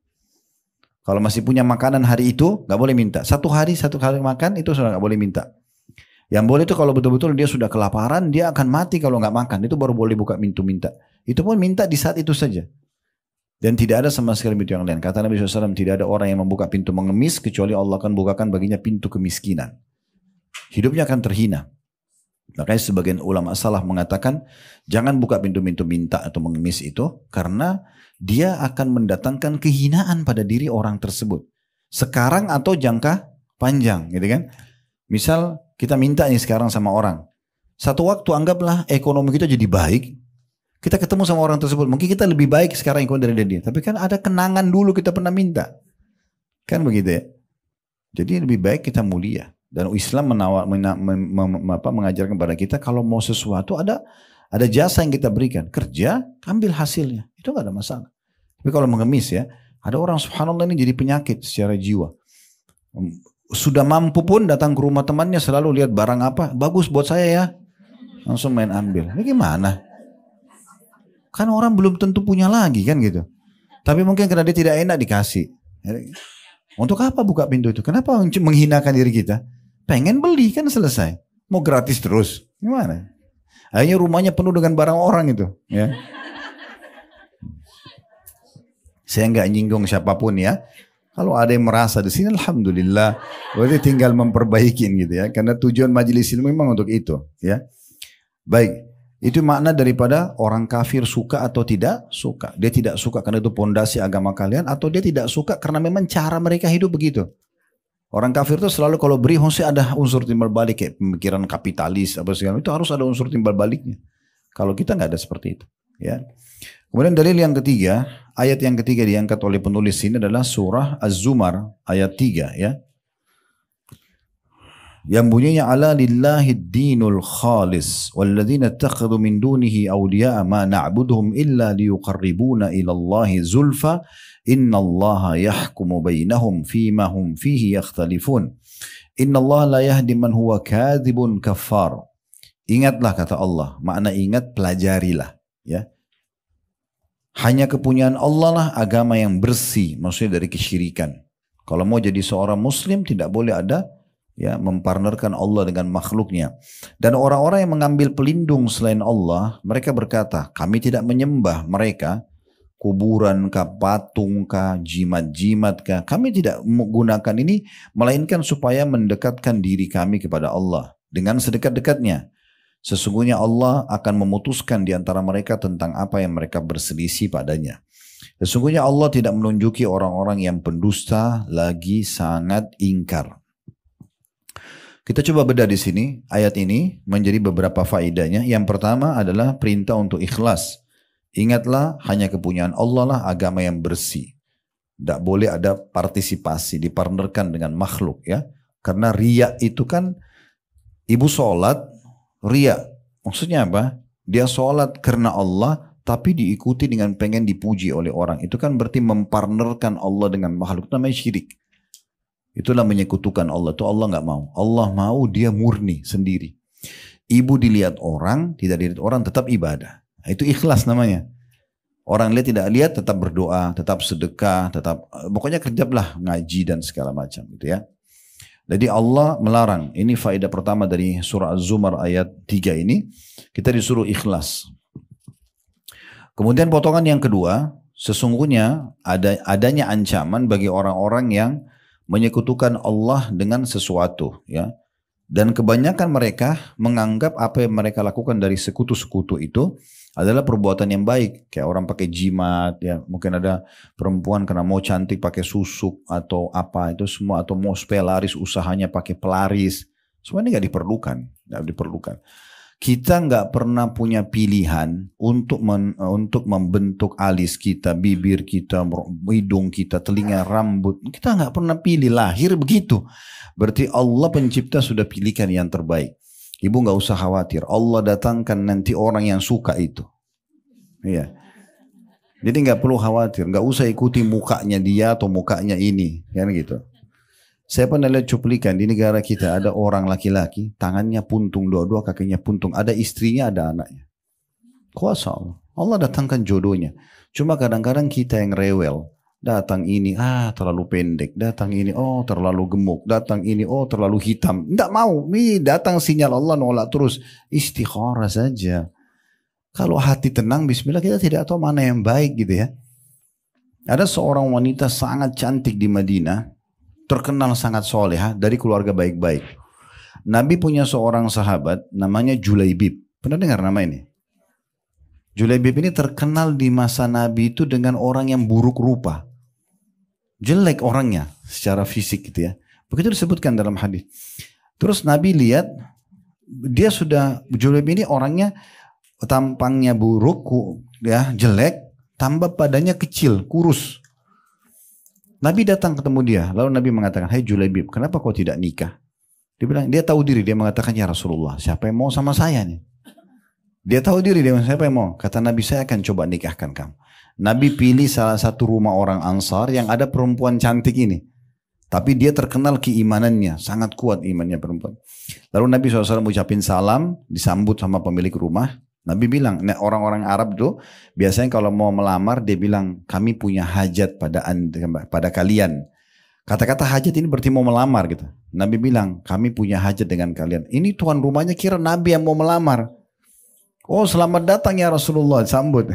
Kalau masih punya makanan hari itu, nggak boleh minta. Satu hari makan itu sudah nggak boleh minta. Yang boleh itu kalau betul-betul dia sudah kelaparan, dia akan mati kalau nggak makan. Itu baru boleh buka pintu minta. Itu pun minta di saat itu saja. Dan tidak ada sama sekali pintu yang lain. Kata Nabi SAW, tidak ada orang yang membuka pintu mengemis, kecuali Allah akan bukakan baginya pintu kemiskinan. Hidupnya akan terhina. Makanya sebagian ulama salaf mengatakan, jangan buka pintu-pintu minta atau mengemis itu, karena dia akan mendatangkan kehinaan pada diri orang tersebut. Sekarang atau jangka panjang, gitu kan. Misal kita minta nih sekarang sama orang. Satu waktu anggaplah ekonomi kita jadi baik. Kita ketemu sama orang tersebut. Mungkin kita lebih baik sekarang dari dia. Tapi kan ada kenangan dulu kita pernah minta. Kan begitu ya. Jadi lebih baik kita mulia. Dan Islam mengajarkan kepada kita kalau mau sesuatu ada jasa yang kita berikan. Kerja, ambil hasilnya. Itu gak ada masalah. Tapi kalau mengemis ya. Ada orang subhanallah ini jadi penyakit secara jiwa. Sudah mampu pun datang ke rumah temannya selalu lihat barang apa. Bagus buat saya ya. Langsung main ambil. Ini gimana? Kan orang belum tentu punya lagi kan gitu. Tapi mungkin karena dia tidak enak dikasih. Untuk apa buka pintu itu? Kenapa menghinakan diri kita? Pengen beli kan selesai. Mau gratis terus. Gimana? Akhirnya rumahnya penuh dengan barang orang itu. Ya. Saya nggak nyinggung siapapun ya. Kalau ada yang merasa di sini, alhamdulillah, berarti tinggal memperbaikin gitu ya. Karena tujuan majelis ilmu memang untuk itu, ya. Baik, itu makna daripada orang kafir suka atau tidak suka. Dia tidak suka karena itu pondasi agama kalian, atau dia tidak suka karena memang cara mereka hidup begitu. Orang kafir itu selalu kalau beri mesti ada unsur timbal balik kayak pemikiran kapitalis apa segala itu harus ada unsur timbal baliknya. Kalau kita nggak ada seperti itu, ya. Kemudian dalil yang ketiga, ayat yang ketiga diangkat oleh penulis ini adalah surah Az-Zumar ayat 3 ya. Yang bunyinya ala lillahid dinul khalis walladzina ittakhadhu min dunihi awliya'a ma na'buduhum illa liyuqarribuna ila Allahi zulfa innallaha yahkumu bainahum fima hum fihi yakhtalifun. Innallaha la yahdi man huwa kadzibun kafar. Ingatlah kata Allah, makna ingat pelajarilah ya. Hanya kepunyaan Allah lah agama yang bersih, maksudnya dari kesyirikan. Kalau mau jadi seorang muslim tidak boleh ada ya mempartnerkan Allah dengan makhluknya. Dan orang-orang yang mengambil pelindung selain Allah, mereka berkata, kami tidak menyembah mereka, kuburan kah, patung kah, jimat-jimat kah. Kami tidak menggunakan ini, melainkan supaya mendekatkan diri kami kepada Allah dengan sedekat-dekatnya. Sesungguhnya Allah akan memutuskan di antara mereka tentang apa yang mereka berselisih padanya. Sesungguhnya Allah tidak menunjuki orang-orang yang pendusta lagi sangat ingkar. Kita coba bedah di sini. Ayat ini menjadi beberapa faedahnya. Yang pertama adalah perintah untuk ikhlas. Ingatlah hanya kepunyaan Allah lah agama yang bersih. Tidak boleh ada partisipasi, dipartnerkan dengan makhluk ya. Karena riya itu kan ibu sholat. Ria, maksudnya apa? Dia sholat karena Allah, tapi diikuti dengan pengen dipuji oleh orang. Itu kan berarti mempartnerkan Allah dengan makhluk, namanya syirik. Itulah menyekutukan Allah, itu Allah nggak mau. Allah mau dia murni sendiri. Ibu dilihat orang, tidak dilihat orang, tetap ibadah. Itu ikhlas namanya. Orang lihat tidak lihat, tetap berdoa, tetap sedekah, tetap pokoknya kerjalah ngaji dan segala macam, gitu ya. Jadi Allah melarang. Ini faedah pertama dari surah Az-Zumar ayat 3 ini. Kita disuruh ikhlas. Kemudian potongan yang kedua. Sesungguhnya adanya ancaman bagi orang-orang yang menyekutukan Allah dengan sesuatu. Ya. Dan kebanyakan mereka menganggap apa yang mereka lakukan dari sekutu-sekutu itu adalah perbuatan yang baik. Kayak orang pakai jimat, ya mungkin ada perempuan karena mau cantik pakai susuk atau apa itu semua, atau mau supaya laris usahanya pakai pelaris. Semua ini nggak diperlukan. Kita nggak pernah punya pilihan untuk membentuk alis kita, bibir kita, hidung kita, telinga, rambut. Kita nggak pernah pilih, lahir begitu. Berarti Allah pencipta sudah pilihkan yang terbaik. Ibu nggak usah khawatir, Allah datangkan nanti orang yang suka itu. Iya. Jadi nggak perlu khawatir, nggak usah ikuti mukanya dia atau mukanya ini, kan gitu. Saya pernah lihat cuplikan di negara kita ada orang laki-laki, tangannya puntung, dua-dua kakinya puntung, ada istrinya, ada anaknya. Kuasa Allah. Allah datangkan jodohnya. Cuma kadang-kadang kita yang rewel, Datang ini, terlalu pendek. Datang ini, terlalu gemuk. Datang ini, terlalu hitam. Tidak mau. Ini datang sinyal Allah nolak terus. Istikharah saja. Kalau hati tenang, bismillah, kita tidak tahu mana yang baik gitu ya. Ada seorang wanita sangat cantik di Madinah. Terkenal sangat soleha dari keluarga baik-baik. Nabi punya seorang sahabat namanya Julaibib. Pernah dengar nama ini? Julaibib ini terkenal di masa Nabi itu dengan orang yang buruk rupa. Jelek orangnya secara fisik gitu ya. Begitu disebutkan dalam hadis. Terus Nabi lihat Julaibib ini orangnya tampangnya buruk ya, jelek, tambah badannya kecil, kurus. Nabi datang ketemu dia, lalu Nabi mengatakan, "Hai Julaibib, kenapa kau tidak nikah?" Dia tahu diri, dia mengatakan, "Ya Rasulullah, siapa yang mau sama saya nih?" Dia tahu diri, dia siapa yang mau? Kata Nabi, "Saya akan coba nikahkan kamu." Nabi pilih salah satu rumah orang Ansar yang ada perempuan cantik ini. Tapi dia terkenal keimanannya, sangat kuat imannya perempuan. Lalu Nabi SAW ucapin salam, disambut sama pemilik rumah. Nabi bilang, orang-orang Arab tuh biasanya kalau mau melamar dia bilang, "Kami punya hajat pada kalian." Kata-kata hajat ini berarti mau melamar gitu. Nabi bilang, "Kami punya hajat dengan kalian." Ini tuan rumahnya kira Nabi yang mau melamar. "Oh, selamat datang ya Rasulullah," sambut.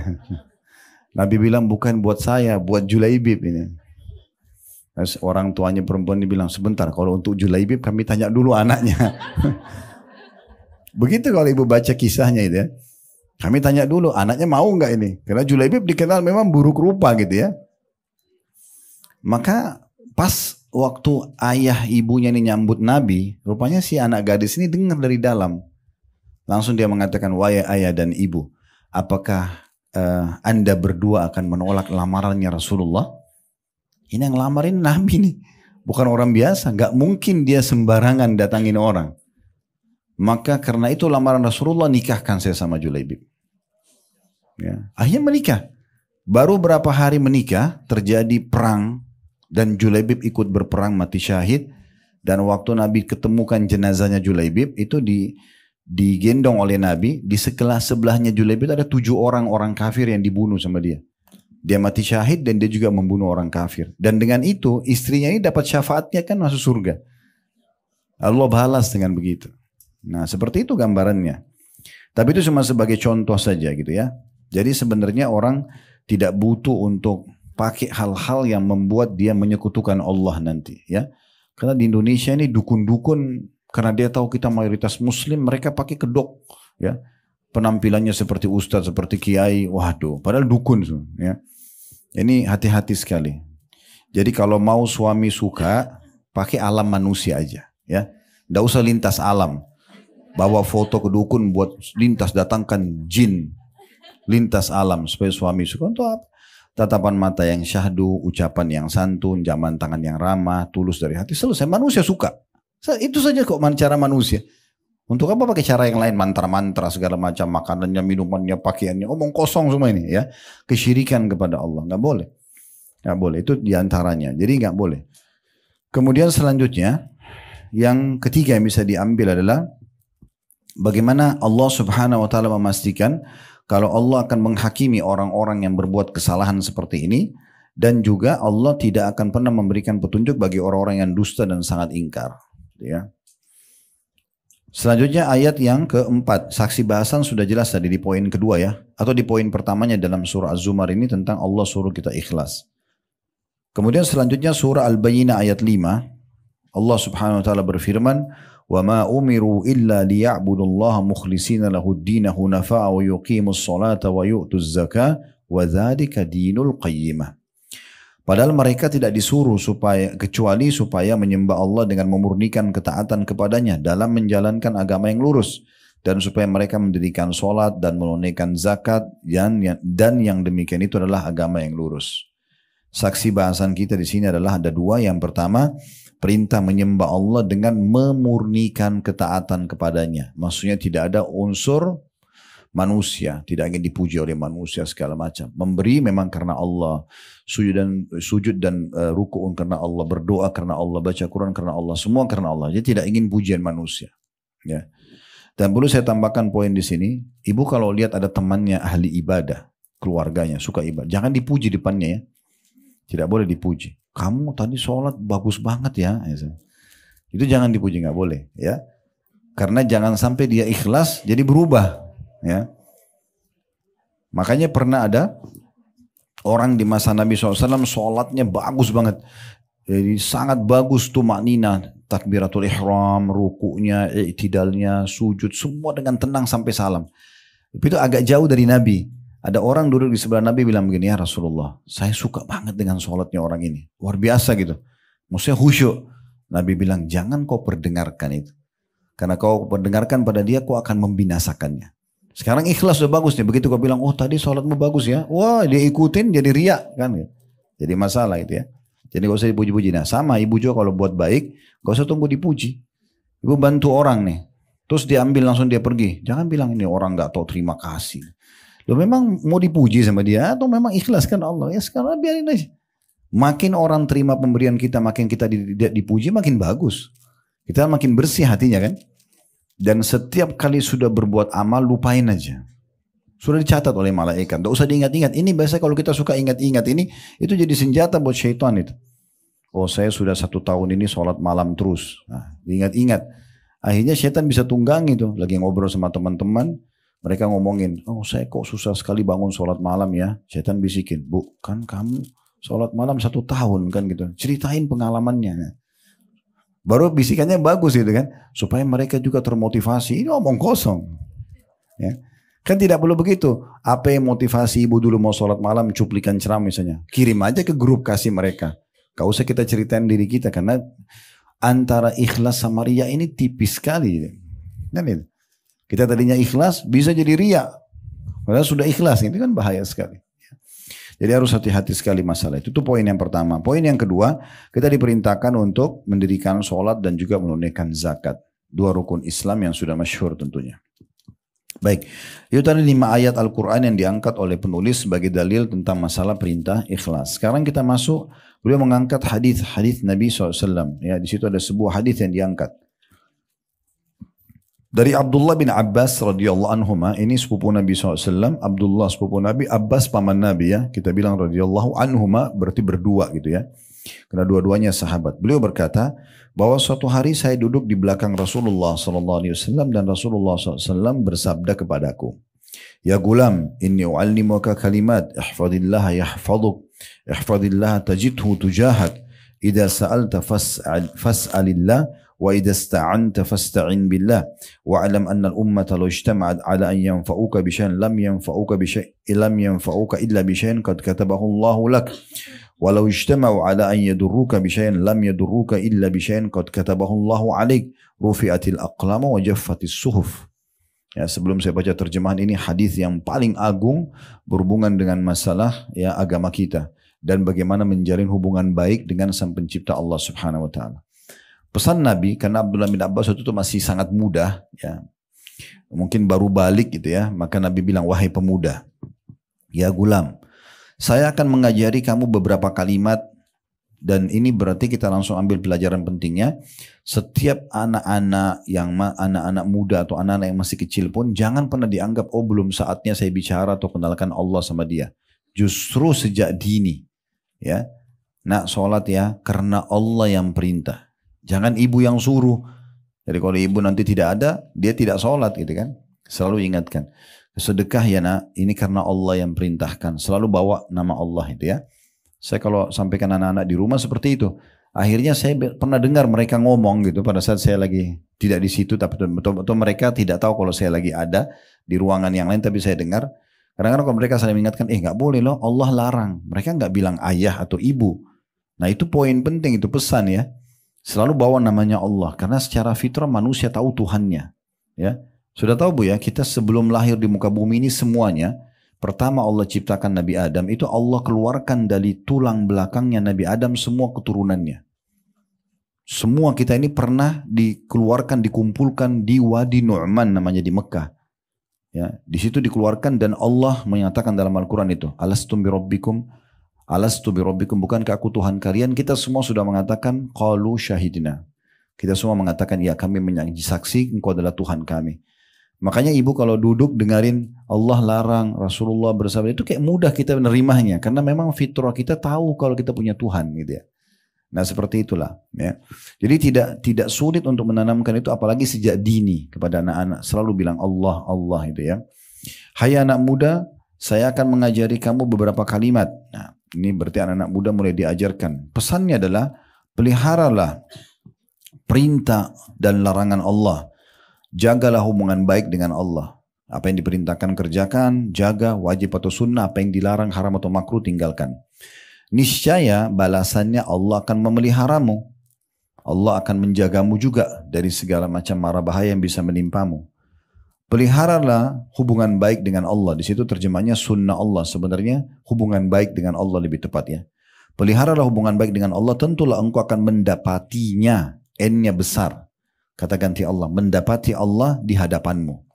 Nabi bilang, "Bukan buat saya, buat Julaibib ini." Terus orang tuanya perempuan ini bilang, "Sebentar, kalau untuk Julaibib kami tanya dulu anaknya." Begitu kalau ibu baca kisahnya itu ya. Kami tanya dulu anaknya mau nggak ini. Karena Julaibib dikenal memang buruk rupa gitu ya. Maka pas waktu ayah ibunya ini nyambut Nabi, rupanya si anak gadis ini dengar dari dalam. Langsung dia mengatakan, "Wahai ayah dan ibu, apakah Anda berdua akan menolak lamarannya Rasulullah?" Ini yang lamarin Nabi nih. Bukan orang biasa. Gak mungkin dia sembarangan datangin orang. Maka karena itu lamaran Rasulullah, nikahkan saya sama Julaibib. Ya. Akhirnya menikah. Baru berapa hari menikah, terjadi perang. Dan Julaibib ikut berperang, mati syahid. Dan waktu Nabi ketemukan jenazahnya Julaibib, itu digendong oleh Nabi. Di sebelahnya Julaibib ada 7 orang kafir yang dibunuh sama dia. Dia mati syahid dan dia juga membunuh orang kafir. Dan dengan itu istrinya ini dapat syafaatnya, kan masuk surga. Allah balas dengan begitu. Nah seperti itu gambarannya. Tapi itu cuma sebagai contoh saja gitu ya. Jadi sebenarnya orang tidak butuh untuk pakai hal-hal yang membuat dia menyekutukan Allah nanti ya. Karena di Indonesia ini dukun-dukun, karena dia tahu kita mayoritas muslim, mereka pakai kedok ya. Penampilannya seperti ustadz, seperti kiai, waduh, padahal dukun ya. Ini hati-hati sekali. Jadi kalau mau suami suka, pakai alam manusia aja ya. Nggak usah lintas alam. Bawa foto ke dukun buat lintas, datangkan jin lintas alam supaya suami suka. Untuk apa? Tatapan mata yang syahdu, ucapan yang santun, jaman tangan yang ramah, tulus dari hati, selesai. Manusia suka. Itu saja kok cara manusia. Untuk apa pakai cara yang lain, mantra-mantra segala macam, makanannya, minumannya, pakaiannya, omong kosong semua ini ya. Kesyirikan kepada Allah, nggak boleh. Nggak boleh, itu diantaranya. Jadi nggak boleh. Kemudian selanjutnya, yang ketiga yang bisa diambil adalah bagaimana Allah Subhanahu wa taala memastikan kalau Allah akan menghakimi orang-orang yang berbuat kesalahan seperti ini, dan juga Allah tidak akan pernah memberikan petunjuk bagi orang-orang yang dusta dan sangat ingkar, ya. Selanjutnya ayat yang keempat, saksi bahasan sudah jelas tadi di poin kedua ya, atau di poin pertamanya dalam surah Az-Zumar ini tentang Allah suruh kita ikhlas. Kemudian selanjutnya surah Al-Bayyinah ayat 5, Allah Subhanahu wa taala berfirman, "Wa ma umiru illa liya'budullaha mukhlishina lahud-din hunafa'a wa yuqimus salata wa yu'tuz zakah wa dzalika dinul qayyimah." Padahal mereka tidak disuruh kecuali supaya menyembah Allah dengan memurnikan ketaatan kepadanya dalam menjalankan agama yang lurus, dan supaya mereka mendirikan sholat dan menunaikan zakat, dan yang demikian itu adalah agama yang lurus. Saksi bahasan kita di sini adalah ada dua. Yang pertama, perintah menyembah Allah dengan memurnikan ketaatan kepadanya. Maksudnya tidak ada unsur manusia, tidak ingin dipuji oleh manusia segala macam. Memberi memang karena Allah, sujud dan ruku'un karena Allah, berdoa karena Allah, baca Quran karena Allah, semua karena Allah. Jadi tidak ingin pujian manusia. Ya. Dan perlu saya tambahkan poin di sini, ibu kalau lihat ada temannya ahli ibadah, keluarganya suka ibadah, jangan dipuji depannya ya. Tidak boleh dipuji. Kamu tadi sholat bagus banget ya. Itu jangan dipuji, nggak boleh ya. Karena jangan sampai dia ikhlas jadi berubah ya. Makanya pernah ada orang di masa Nabi SAW sholatnya bagus banget. Jadi sangat bagus tuh maknina, takbiratul ihram, rukunya, i'tidalnya, sujud, semua dengan tenang sampai salam. Tapi itu agak jauh dari Nabi. Ada orang duduk di sebelah Nabi bilang begini, ya Rasulullah, saya suka banget dengan sholatnya orang ini. Luar biasa gitu. Maksudnya khusyuk. Nabi bilang, jangan kau perdengarkan itu. Karena kau perdengarkan pada dia, kau akan membinasakannya. Sekarang ikhlas sudah bagus nih. Begitu kau bilang, oh tadi sholatmu bagus ya. Wah dia ikutin jadi riak kan. Jadi masalah itu ya. Jadi gak usah dipuji-puji. Nah sama ibu juga kalau buat baik, gak usah tunggu dipuji. Ibu bantu orang nih. Terus diambil langsung dia pergi. Jangan bilang ini orang gak tahu terima kasih. Lo memang mau dipuji sama dia atau memang ikhlas kan Allah? Ya sekarang biarin aja. Makin orang terima pemberian kita, makin kita dipuji, makin bagus. Kita makin bersih hatinya kan. Dan setiap kali sudah berbuat amal, lupain aja. Sudah dicatat oleh malaikat. Tidak usah diingat-ingat. Ini biasa kalau kita suka ingat-ingat ini, itu jadi senjata buat syaitan itu. Oh saya sudah 1 tahun ini sholat malam terus. Nah, diingat-ingat. Akhirnya syaitan bisa tunggangi tuh. Lagi ngobrol sama teman-teman. Mereka ngomongin, oh saya kok susah sekali bangun sholat malam ya. Syaitan bisikin, bu kan kamu sholat malam 1 tahun kan gitu. Ceritain pengalamannya. Baru bisikannya bagus gitu kan. Supaya mereka juga termotivasi. Ini omong kosong. Ya. Kan tidak perlu begitu. Apa yang motivasi ibu dulu mau sholat malam, cuplikan ceramah misalnya. Kirim aja ke grup kasih mereka. Gak usah kita ceritain diri kita. Karena antara ikhlas sama riya ini tipis sekali. Dan itu. Kita tadinya ikhlas bisa jadi riya. Padahal sudah ikhlas. Itu kan bahaya sekali. Jadi harus hati-hati sekali masalah itu. Itu poin yang pertama. Poin yang kedua, kita diperintahkan untuk mendirikan sholat dan juga menunaikan zakat. 2 rukun Islam yang sudah masyhur tentunya. Baik, itu tadi 5 ayat Al-Quran yang diangkat oleh penulis sebagai dalil tentang masalah perintah ikhlas. Sekarang kita masuk, beliau mengangkat hadis Nabi SAW. Ya, di situ ada sebuah hadis yang diangkat. Dari Abdullah bin Abbas radhiyallahu anhuma, ini sepupu Nabi SAW, Abdullah sepupu Nabi, Abbas paman Nabi ya. Kita bilang radhiyallahu anhuma berarti berdua gitu ya. Karena dua-duanya sahabat. Beliau berkata bahwa suatu hari saya duduk di belakang Rasulullah SAW dan Rasulullah SAW bersabda kepadaku, ya gulam, inni u'allimuka kalimat, ihfadillaha yahfaduk, ihfadillaha tajidhu tujahak, idha sa'alta fas'alillah, wa idha sta'anta fasta'in billah, wa'alam anna al-ummata law ijtama'at ala an yanfa'uka bishayin lam yanfa'uka illa bishayin qad katabahu Allahu lak. Walau ijtama'u ala an yadurruka bisyai'in lam yadurruka illa bisyai'in qad katabahu Allahu 'alaik, rufi'atil aqlamu wa jaffatis suhuf. Ya, sebelum saya baca terjemahan ini, hadis yang paling agung berhubungan dengan masalah ya agama kita dan bagaimana menjalin hubungan baik dengan Sang Pencipta Allah Subhanahu wa taala. Pesan Nabi, karena Abdullah bin Abbas itu masih sangat muda ya. Mungkin baru balik gitu ya, maka Nabi bilang, wahai pemuda, ya gulam, saya akan mengajari kamu beberapa kalimat dan ini berarti kita langsung ambil pelajaran pentingnya. Setiap anak-anak muda atau anak-anak yang masih kecil pun jangan pernah dianggap oh belum saatnya saya bicara atau kenalkan Allah sama dia. Justru sejak dini ya. Nak sholat ya karena Allah yang perintah. Jangan ibu yang suruh. Jadi kalau ibu nanti tidak ada dia tidak sholat gitu kan. Selalu ingatkan. Sedekah ya nak, ini karena Allah yang perintahkan. Selalu bawa nama Allah itu ya. Saya kalau sampaikan anak-anak di rumah seperti itu. Akhirnya saya pernah dengar mereka ngomong gitu pada saat saya lagi tidak di situ. Tapi betul-betul mereka tidak tahu kalau saya lagi ada di ruangan yang lain. Tapi saya dengar. Kadang-kadang kalau mereka saling mengingatkan, gak boleh loh, Allah larang. Mereka gak bilang ayah atau ibu. Nah itu poin penting, itu pesan ya. Selalu bawa namanya Allah. Karena secara fitrah manusia tahu Tuhannya. Ya. Sudah tahu Bu ya, kita sebelum lahir di muka bumi ini semuanya, pertama Allah ciptakan Nabi Adam, itu Allah keluarkan dari tulang belakangnya Nabi Adam semua keturunannya. Semua kita ini pernah dikeluarkan, dikumpulkan di Wadi Nu'man namanya di Mekah. Ya, di situ dikeluarkan dan Allah menyatakan dalam Al-Quran itu, Alastu bi rabbikum, bukankah aku Tuhan kalian? Kita semua sudah mengatakan, qalu syahidina. Kita semua mengatakan, ya kami menyaksi engkau adalah Tuhan kami. Makanya ibu kalau duduk dengerin Allah larang, Rasulullah bersabda, itu kayak mudah kita menerimanya. Karena memang fitrah kita tahu kalau kita punya Tuhan gitu ya. Nah seperti itulah. Ya. Jadi tidak sulit untuk menanamkan itu, apalagi sejak dini kepada anak-anak. Selalu bilang Allah, Allah itu ya. Hai anak muda, saya akan mengajari kamu beberapa kalimat. Nah ini berarti anak-anak muda mulai diajarkan. Pesannya adalah peliharalah perintah dan larangan Allah. Jagalah hubungan baik dengan Allah. Apa yang diperintahkan kerjakan, jaga, wajib atau sunnah, apa yang dilarang, haram atau makruh tinggalkan. Niscaya balasannya Allah akan memeliharamu. Allah akan menjagamu juga dari segala macam mara bahaya yang bisa menimpamu. Peliharalah hubungan baik dengan Allah. Di situ terjemahnya sunnah Allah. Sebenarnya hubungan baik dengan Allah lebih tepat ya. Peliharalah hubungan baik dengan Allah, tentulah engkau akan mendapatinya. N-nya besar. Kata ganti Allah, mendapati Allah di hadapanmu.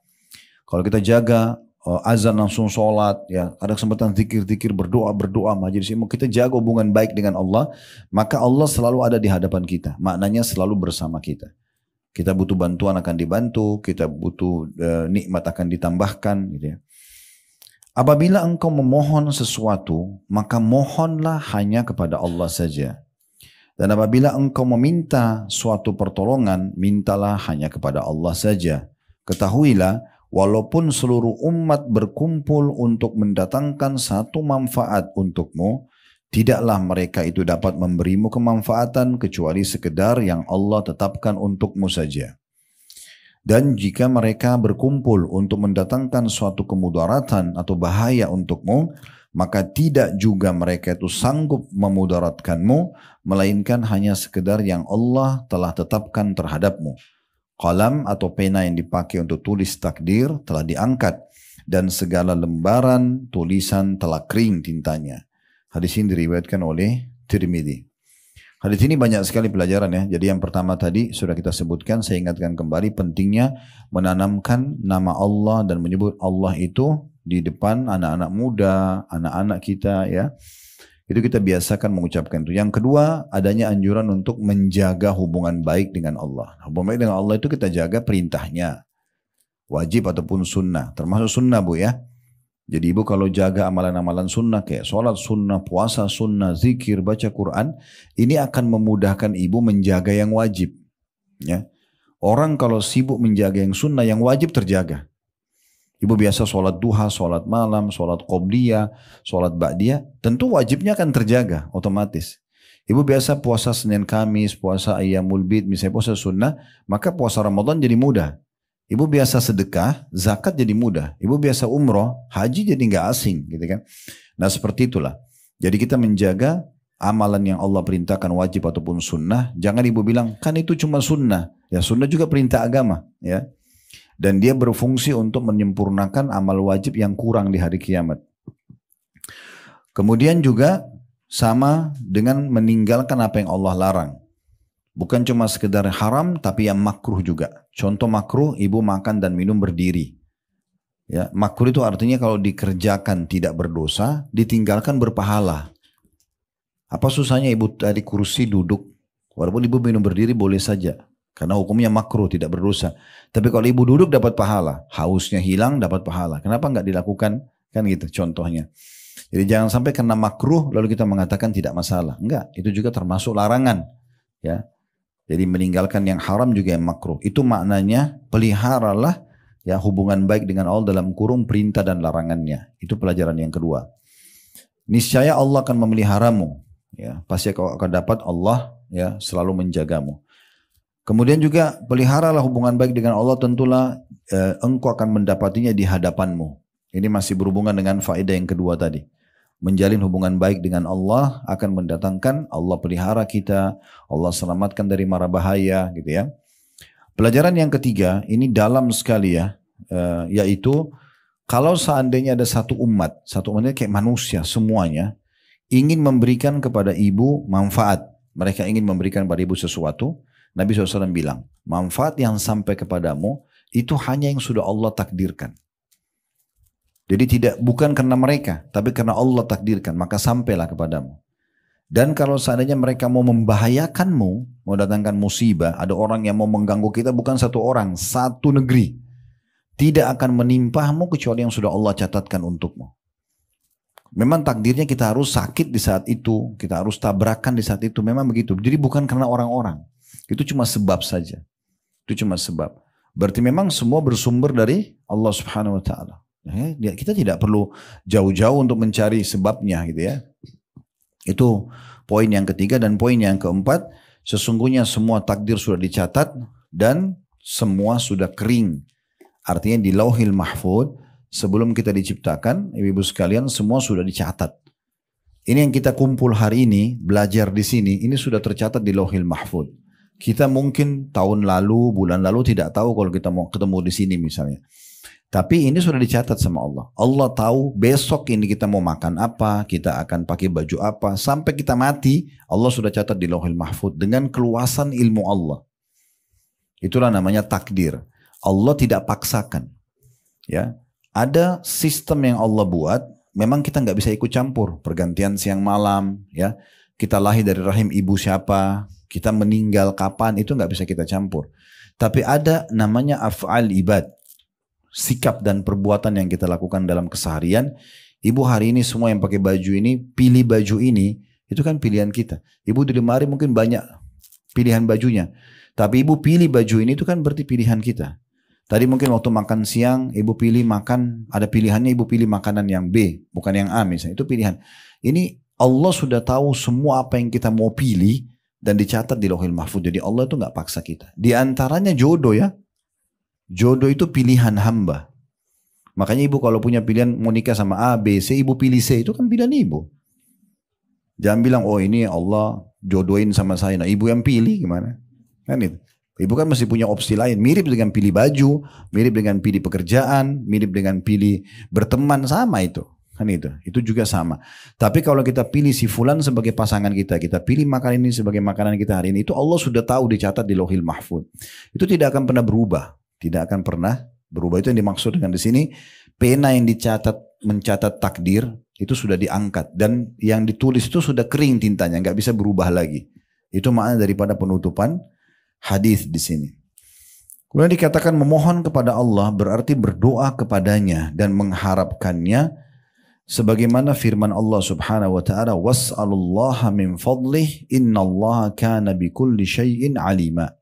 Kalau kita jaga azan langsung sholat, ya ada kesempatan zikir-zikir, berdoa majelis ilmu, kita jaga hubungan baik dengan Allah, maka Allah selalu ada di hadapan kita. Maknanya selalu bersama kita. Kita butuh bantuan akan dibantu, kita butuh nikmat akan ditambahkan, gitu ya. Apabila engkau memohon sesuatu, maka mohonlah hanya kepada Allah saja. Dan apabila engkau meminta suatu pertolongan, mintalah hanya kepada Allah saja. Ketahuilah, walaupun seluruh umat berkumpul untuk mendatangkan satu manfaat untukmu, tidaklah mereka itu dapat memberimu kemanfaatan kecuali sekedar yang Allah tetapkan untukmu saja. Dan jika mereka berkumpul untuk mendatangkan suatu kemudaratan atau bahaya untukmu, maka tidak juga mereka itu sanggup memudaratkanmu, melainkan hanya sekedar yang Allah telah tetapkan terhadapmu. Qalam atau pena yang dipakai untuk tulis takdir telah diangkat, dan segala lembaran tulisan telah kering tintanya. Hadis ini diriwayatkan oleh Tirmidzi. Hadis ini banyak sekali pelajaran ya. Jadi yang pertama tadi sudah kita sebutkan, saya ingatkan kembali pentingnya menanamkan nama Allah dan menyebut Allah itu di depan anak-anak muda, anak-anak kita ya. Itu kita biasakan mengucapkan itu. Yang kedua, adanya anjuran untuk menjaga hubungan baik dengan Allah. Hubungan baik dengan Allah itu kita jaga perintahnya. Wajib ataupun sunnah. Termasuk sunnah bu ya. Jadi ibu kalau jaga amalan-amalan sunnah kayak sholat sunnah, puasa sunnah, zikir, baca Quran. Ini akan memudahkan ibu menjaga yang wajib. Ya. Orang kalau sibuk menjaga yang sunnah, yang wajib terjaga. Ibu biasa sholat duha, sholat malam, sholat qobliyah, sholat ba'diyah, tentu wajibnya akan terjaga otomatis. Ibu biasa puasa Senin Kamis, puasa Ayyamul Bid, misalnya puasa sunnah, maka puasa Ramadan jadi mudah. Ibu biasa sedekah, zakat jadi mudah. Ibu biasa umroh, haji jadi nggak asing, gitu kan? Nah seperti itulah. Jadi kita menjaga amalan yang Allah perintahkan wajib ataupun sunnah. Jangan ibu bilang kan itu cuma sunnah. Ya sunnah juga perintah agama, ya. Dan dia berfungsi untuk menyempurnakan amal wajib yang kurang di hari kiamat. Kemudian juga sama dengan meninggalkan apa yang Allah larang. Bukan cuma sekedar haram, tapi yang makruh juga. Contoh makruh, ibu makan dan minum berdiri. Ya, makruh itu artinya kalau dikerjakan tidak berdosa, ditinggalkan berpahala. Apa susahnya ibu tadi kursi duduk? Walaupun ibu minum berdiri boleh saja. Karena hukumnya makruh, tidak berdosa. Tapi kalau ibu duduk dapat pahala. Hausnya hilang dapat pahala. Kenapa nggak dilakukan? Kan gitu contohnya. Jadi jangan sampai karena makruh lalu kita mengatakan tidak masalah. Enggak, itu juga termasuk larangan. Ya. Jadi meninggalkan yang haram juga yang makruh. Itu maknanya peliharalah ya hubungan baik dengan Allah dalam kurung perintah dan larangannya. Itu pelajaran yang kedua. Niscaya Allah akan memeliharamu. Ya, pasti kau akan dapat Allah ya selalu menjagamu. Kemudian juga peliharalah hubungan baik dengan Allah, tentulah engkau akan mendapatinya di hadapanmu. Ini masih berhubungan dengan faedah yang kedua tadi. Menjalin hubungan baik dengan Allah akan mendatangkan Allah pelihara kita, Allah selamatkan dari mara bahaya gitu ya. Pelajaran yang ketiga, ini dalam sekali ya, yaitu kalau seandainya ada satu umat kayak manusia semuanya, ingin memberikan kepada ibu manfaat, mereka ingin memberikan kepada ibu sesuatu, Nabi SAW bilang, manfaat yang sampai kepadamu itu hanya yang sudah Allah takdirkan. Jadi bukan karena mereka, tapi karena Allah takdirkan, maka sampailah kepadamu. Dan kalau seandainya mereka mau membahayakanmu, mau datangkan musibah, ada orang yang mau mengganggu kita, bukan satu orang, satu negeri. tidak akan menimpamu kecuali yang sudah Allah catatkan untukmu. Memang takdirnya kita harus sakit di saat itu, kita harus tabrakan di saat itu, memang begitu. Jadi bukan karena orang-orang, itu cuma sebab saja. Itu cuma sebab. Berarti memang semua bersumber dari Allah Subhanahu wa taala. Kita tidak perlu jauh-jauh untuk mencari sebabnya gitu ya. Itu poin yang ketiga. Dan poin yang keempat, sesungguhnya semua takdir sudah dicatat dan semua sudah kering. Artinya di Lauhil Mahfuz sebelum kita diciptakan, ibu-ibu sekalian, semua sudah dicatat. Ini yang kita kumpul hari ini, belajar di sini, ini sudah tercatat di Lauhil Mahfuz. Kita mungkin tahun lalu, bulan lalu tidak tahu kalau kita mau ketemu di sini misalnya. Tapi ini sudah dicatat sama Allah. Allah tahu besok ini kita mau makan apa, kita akan pakai baju apa, sampai kita mati, Allah sudah catat di Lauhil Mahfuz dengan keluasan ilmu Allah. Itulah namanya takdir. Allah tidak paksakan. Ya, ada sistem yang Allah buat, memang kita nggak bisa ikut campur. Pergantian siang malam, ya, kita lahir dari rahim ibu siapa, kita meninggal kapan, itu nggak bisa kita campur. Tapi ada namanya af'al ibad, sikap dan perbuatan yang kita lakukan dalam keseharian. Ibu hari ini semua yang pakai baju ini, pilih baju ini, itu kan pilihan kita. Ibu di lemari mungkin banyak pilihan bajunya, tapi ibu pilih baju ini, itu kan berarti pilihan kita. Tadi mungkin waktu makan siang, ibu pilih makan, ada pilihannya ibu pilih makanan yang B, bukan yang A misalnya, itu pilihan. Ini Allah sudah tahu semua apa yang kita mau pilih dan dicatat di Lauhil Mahfuz. Jadi Allah itu nggak paksa kita. Di antaranya jodoh ya. Jodoh itu pilihan hamba. Makanya ibu kalau punya pilihan mau nikah sama A, B, C, ibu pilih C, itu kan pilihan ibu. Jangan bilang, oh ini Allah jodohin sama saya. Nah ibu yang pilih gimana? Kan itu. Ibu kan masih punya opsi lain, mirip dengan pilih baju, mirip dengan pilih pekerjaan, mirip dengan pilih berteman, sama itu. Kan itu juga sama. Tapi kalau kita pilih si fulan sebagai pasangan kita pilih makanan ini sebagai makanan kita hari ini, itu Allah sudah tahu dicatat di Lauhil Mahfuz. Itu tidak akan pernah berubah, tidak akan pernah berubah. Itu yang dimaksud dengan di sini, pena yang dicatat mencatat takdir itu sudah diangkat dan yang ditulis itu sudah kering tintanya, nggak bisa berubah lagi. Itu makna daripada penutupan hadis di sini. Kemudian dikatakan memohon kepada Allah berarti berdoa kepadanya dan mengharapkannya, sebagaimana firman Allah Subhanahu wa taala, was'alullaha min fadlih innallaha kana bikulli syai'in alima.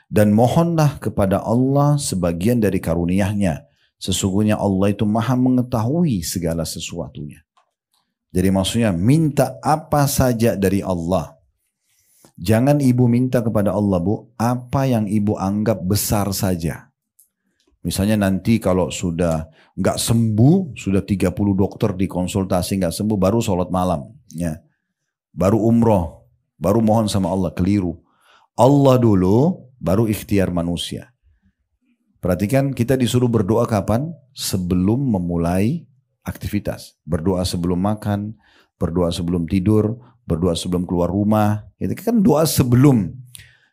Dan mohonlah kepada Allah sebagian dari karunia-Nya, sesungguhnya Allah itu Maha mengetahui segala sesuatunya. Jadi maksudnya minta apa saja dari Allah. Jangan ibu minta kepada Allah, Bu, apa yang ibu anggap besar saja. Misalnya nanti kalau sudah nggak sembuh, sudah 30 dokter dikonsultasi nggak sembuh, baru sholat malam, ya, baru umroh, baru mohon sama Allah, keliru. Allah dulu, baru ikhtiar manusia. Perhatikan, kita disuruh berdoa kapan? Sebelum memulai aktivitas. Berdoa sebelum makan, berdoa sebelum tidur, berdoa sebelum keluar rumah. Itu kan doa sebelum.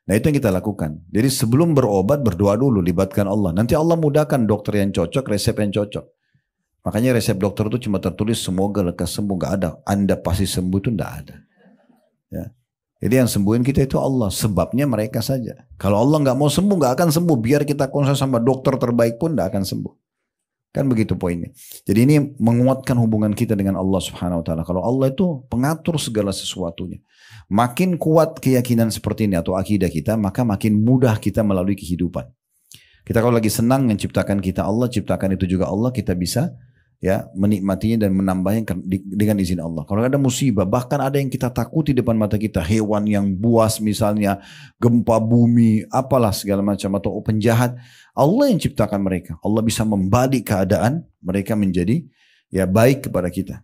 Nah itu yang kita lakukan. Jadi sebelum berobat berdoa dulu, libatkan Allah. Nanti Allah mudahkan dokter yang cocok, resep yang cocok. Makanya resep dokter itu cuma tertulis semoga lekas sembuh, gak ada Anda pasti sembuh, itu gak ada. Ya. Jadi yang sembuhin kita itu Allah, sebabnya mereka saja. Kalau Allah gak mau sembuh, gak akan sembuh. Biar kita konsul sama dokter terbaik pun gak akan sembuh. Kan begitu poinnya. Jadi ini menguatkan hubungan kita dengan Allah Subhanahu wa taala. Kalau Allah itu pengatur segala sesuatunya. Makin kuat keyakinan seperti ini atau akidah kita, maka makin mudah kita melalui kehidupan. Kita kalau lagi senang yang ciptakan kita Allah, ciptakan itu juga Allah, kita bisa ya menikmatinya dan menambahnya dengan izin Allah. Kalau ada musibah, bahkan ada yang kita takuti depan mata kita, hewan yang buas misalnya, gempa bumi, apalah segala macam, atau penjahat, Allah yang ciptakan mereka. Allah bisa membalik keadaan mereka menjadi ya baik kepada kita.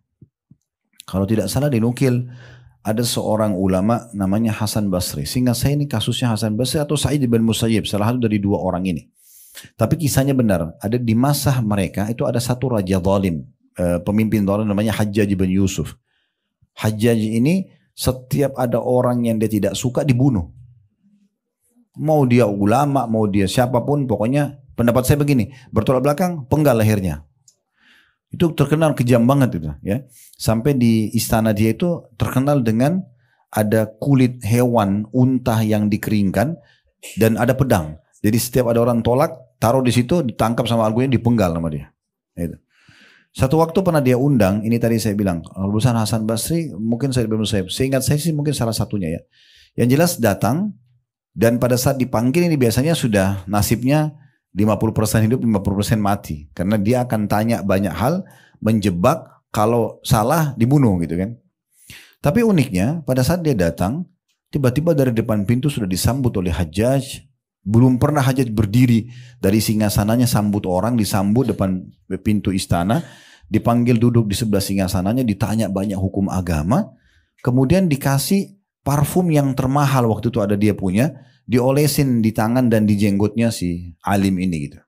Kalau tidak salah dinukil, ada seorang ulama namanya Hasan Basri. Seingat saya ini kasusnya Hasan Basri atau Sa'id bin Musayyib, salah satu dari dua orang ini. Tapi kisahnya benar. Ada di masa mereka itu ada satu raja zalim, pemimpin zalim namanya Hajjaj bin Yusuf. Hajjaj ini setiap ada orang yang dia tidak suka dibunuh. Mau dia ulama, mau dia siapapun, pokoknya pendapat saya begini, bertolak belakang, penggal lehernya. Itu terkenal kejam banget itu, ya. Sampai di istana dia itu terkenal dengan ada kulit hewan unta yang dikeringkan dan ada pedang. Jadi setiap ada orang tolak, taruh di situ, ditangkap sama argunya, dipenggal sama dia. Itu. Satu waktu pernah dia undang, ini tadi saya bilang, lulusan Hasan Basri, mungkin saya belum saya, seingat saya sih mungkin salah satunya ya. Yang jelas datang, dan pada saat dipanggil ini biasanya sudah nasibnya 50% hidup, 50% mati. Karena dia akan tanya banyak hal, menjebak, kalau salah dibunuh gitu kan. Tapi uniknya, pada saat dia datang, tiba-tiba dari depan pintu sudah disambut oleh Hajjaj. Belum pernah Hajjaj berdiri dari singgasananya sambut orang, disambut depan pintu istana, dipanggil duduk di sebelah singgasananya, ditanya banyak hukum agama, kemudian dikasih parfum yang termahal waktu itu ada dia punya, diolesin di tangan dan di jenggotnya si alim ini gitu.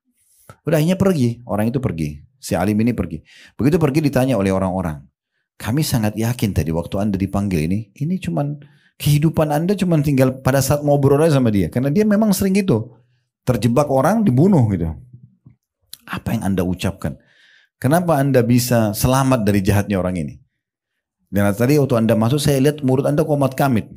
Udah akhirnya pergi, orang itu pergi, si alim ini pergi. Begitu pergi ditanya oleh orang-orang, kami sangat yakin tadi waktu Anda dipanggil ini cuman kehidupan Anda cuma tinggal pada saat ngobrol aja sama dia. Karena dia memang sering gitu. Terjebak orang, dibunuh gitu. Apa yang Anda ucapkan? Kenapa Anda bisa selamat dari jahatnya orang ini? Dan tadi waktu Anda masuk, saya lihat murid Anda komat kamit.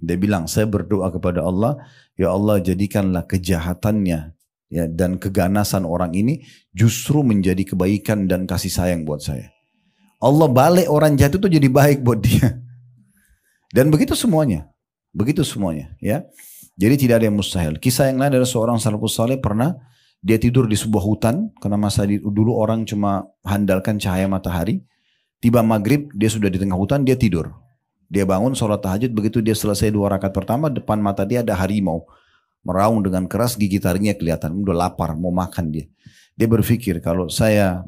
Dia bilang, saya berdoa kepada Allah, ya Allah jadikanlah kejahatannya ya, dan keganasan orang ini justru menjadi kebaikan dan kasih sayang buat saya. Allah balik orang jahat itu jadi baik buat dia. Dan begitu semuanya ya. Jadi tidak ada yang mustahil. Kisah yang lain adalah seorang salafus saleh pernah dia tidur di sebuah hutan, karena masa dulu orang cuma handalkan cahaya matahari. Tiba maghrib dia sudah di tengah hutan, dia tidur. Dia bangun sholat tahajud, begitu dia selesai 2 rakaat pertama, depan mata dia ada harimau meraung dengan keras, gigi taringnya kelihatan, udah lapar mau makan dia. Dia berpikir kalau saya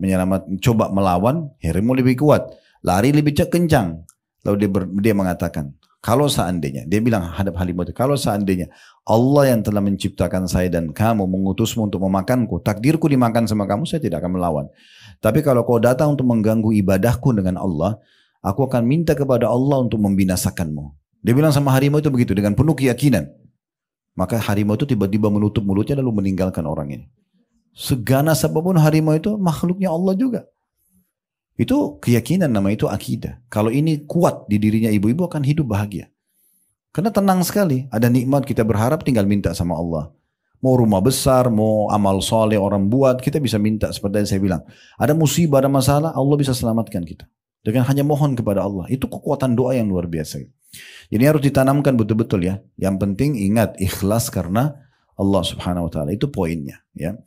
coba melawan, harimau lebih kuat, lari lebih kencang. Lalu dia mengatakan, kalau seandainya, dia bilang hadap harimau itu, kalau seandainya Allah yang telah menciptakan saya dan kamu mengutusmu untuk memakanku, takdirku dimakan sama kamu, saya tidak akan melawan. Tapi kalau kau datang untuk mengganggu ibadahku dengan Allah, aku akan minta kepada Allah untuk membinasakanmu. Dia bilang sama harimau itu begitu, dengan penuh keyakinan. Maka harimau itu tiba-tiba menutup mulutnya lalu meninggalkan orang ini. Seganas apapun harimau itu makhluknya Allah juga. Itu keyakinan, nama itu akidah. Kalau ini kuat di dirinya ibu-ibu akan hidup bahagia. Karena tenang sekali. Ada nikmat kita berharap tinggal minta sama Allah. Mau rumah besar, mau amal soleh orang buat, kita bisa minta seperti yang saya bilang. Ada musibah, ada masalah, Allah bisa selamatkan kita. Dengan hanya mohon kepada Allah. Itu kekuatan doa yang luar biasa. Jadi harus ditanamkan betul-betul ya. Yang penting ingat ikhlas karena Allah subhanahu wa ta'ala. Itu poinnya ya.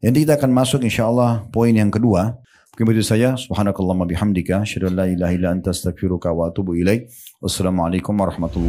Jadi kita akan masuk insyaAllah poin yang kedua. Mungkin begitu saja. Subhanakallahumma bihamdika. Asyhadu an la ilaha illa anta astaghfiruka wa atubu ilaik. Wassalamualaikum warahmatullahi wabarakatuh.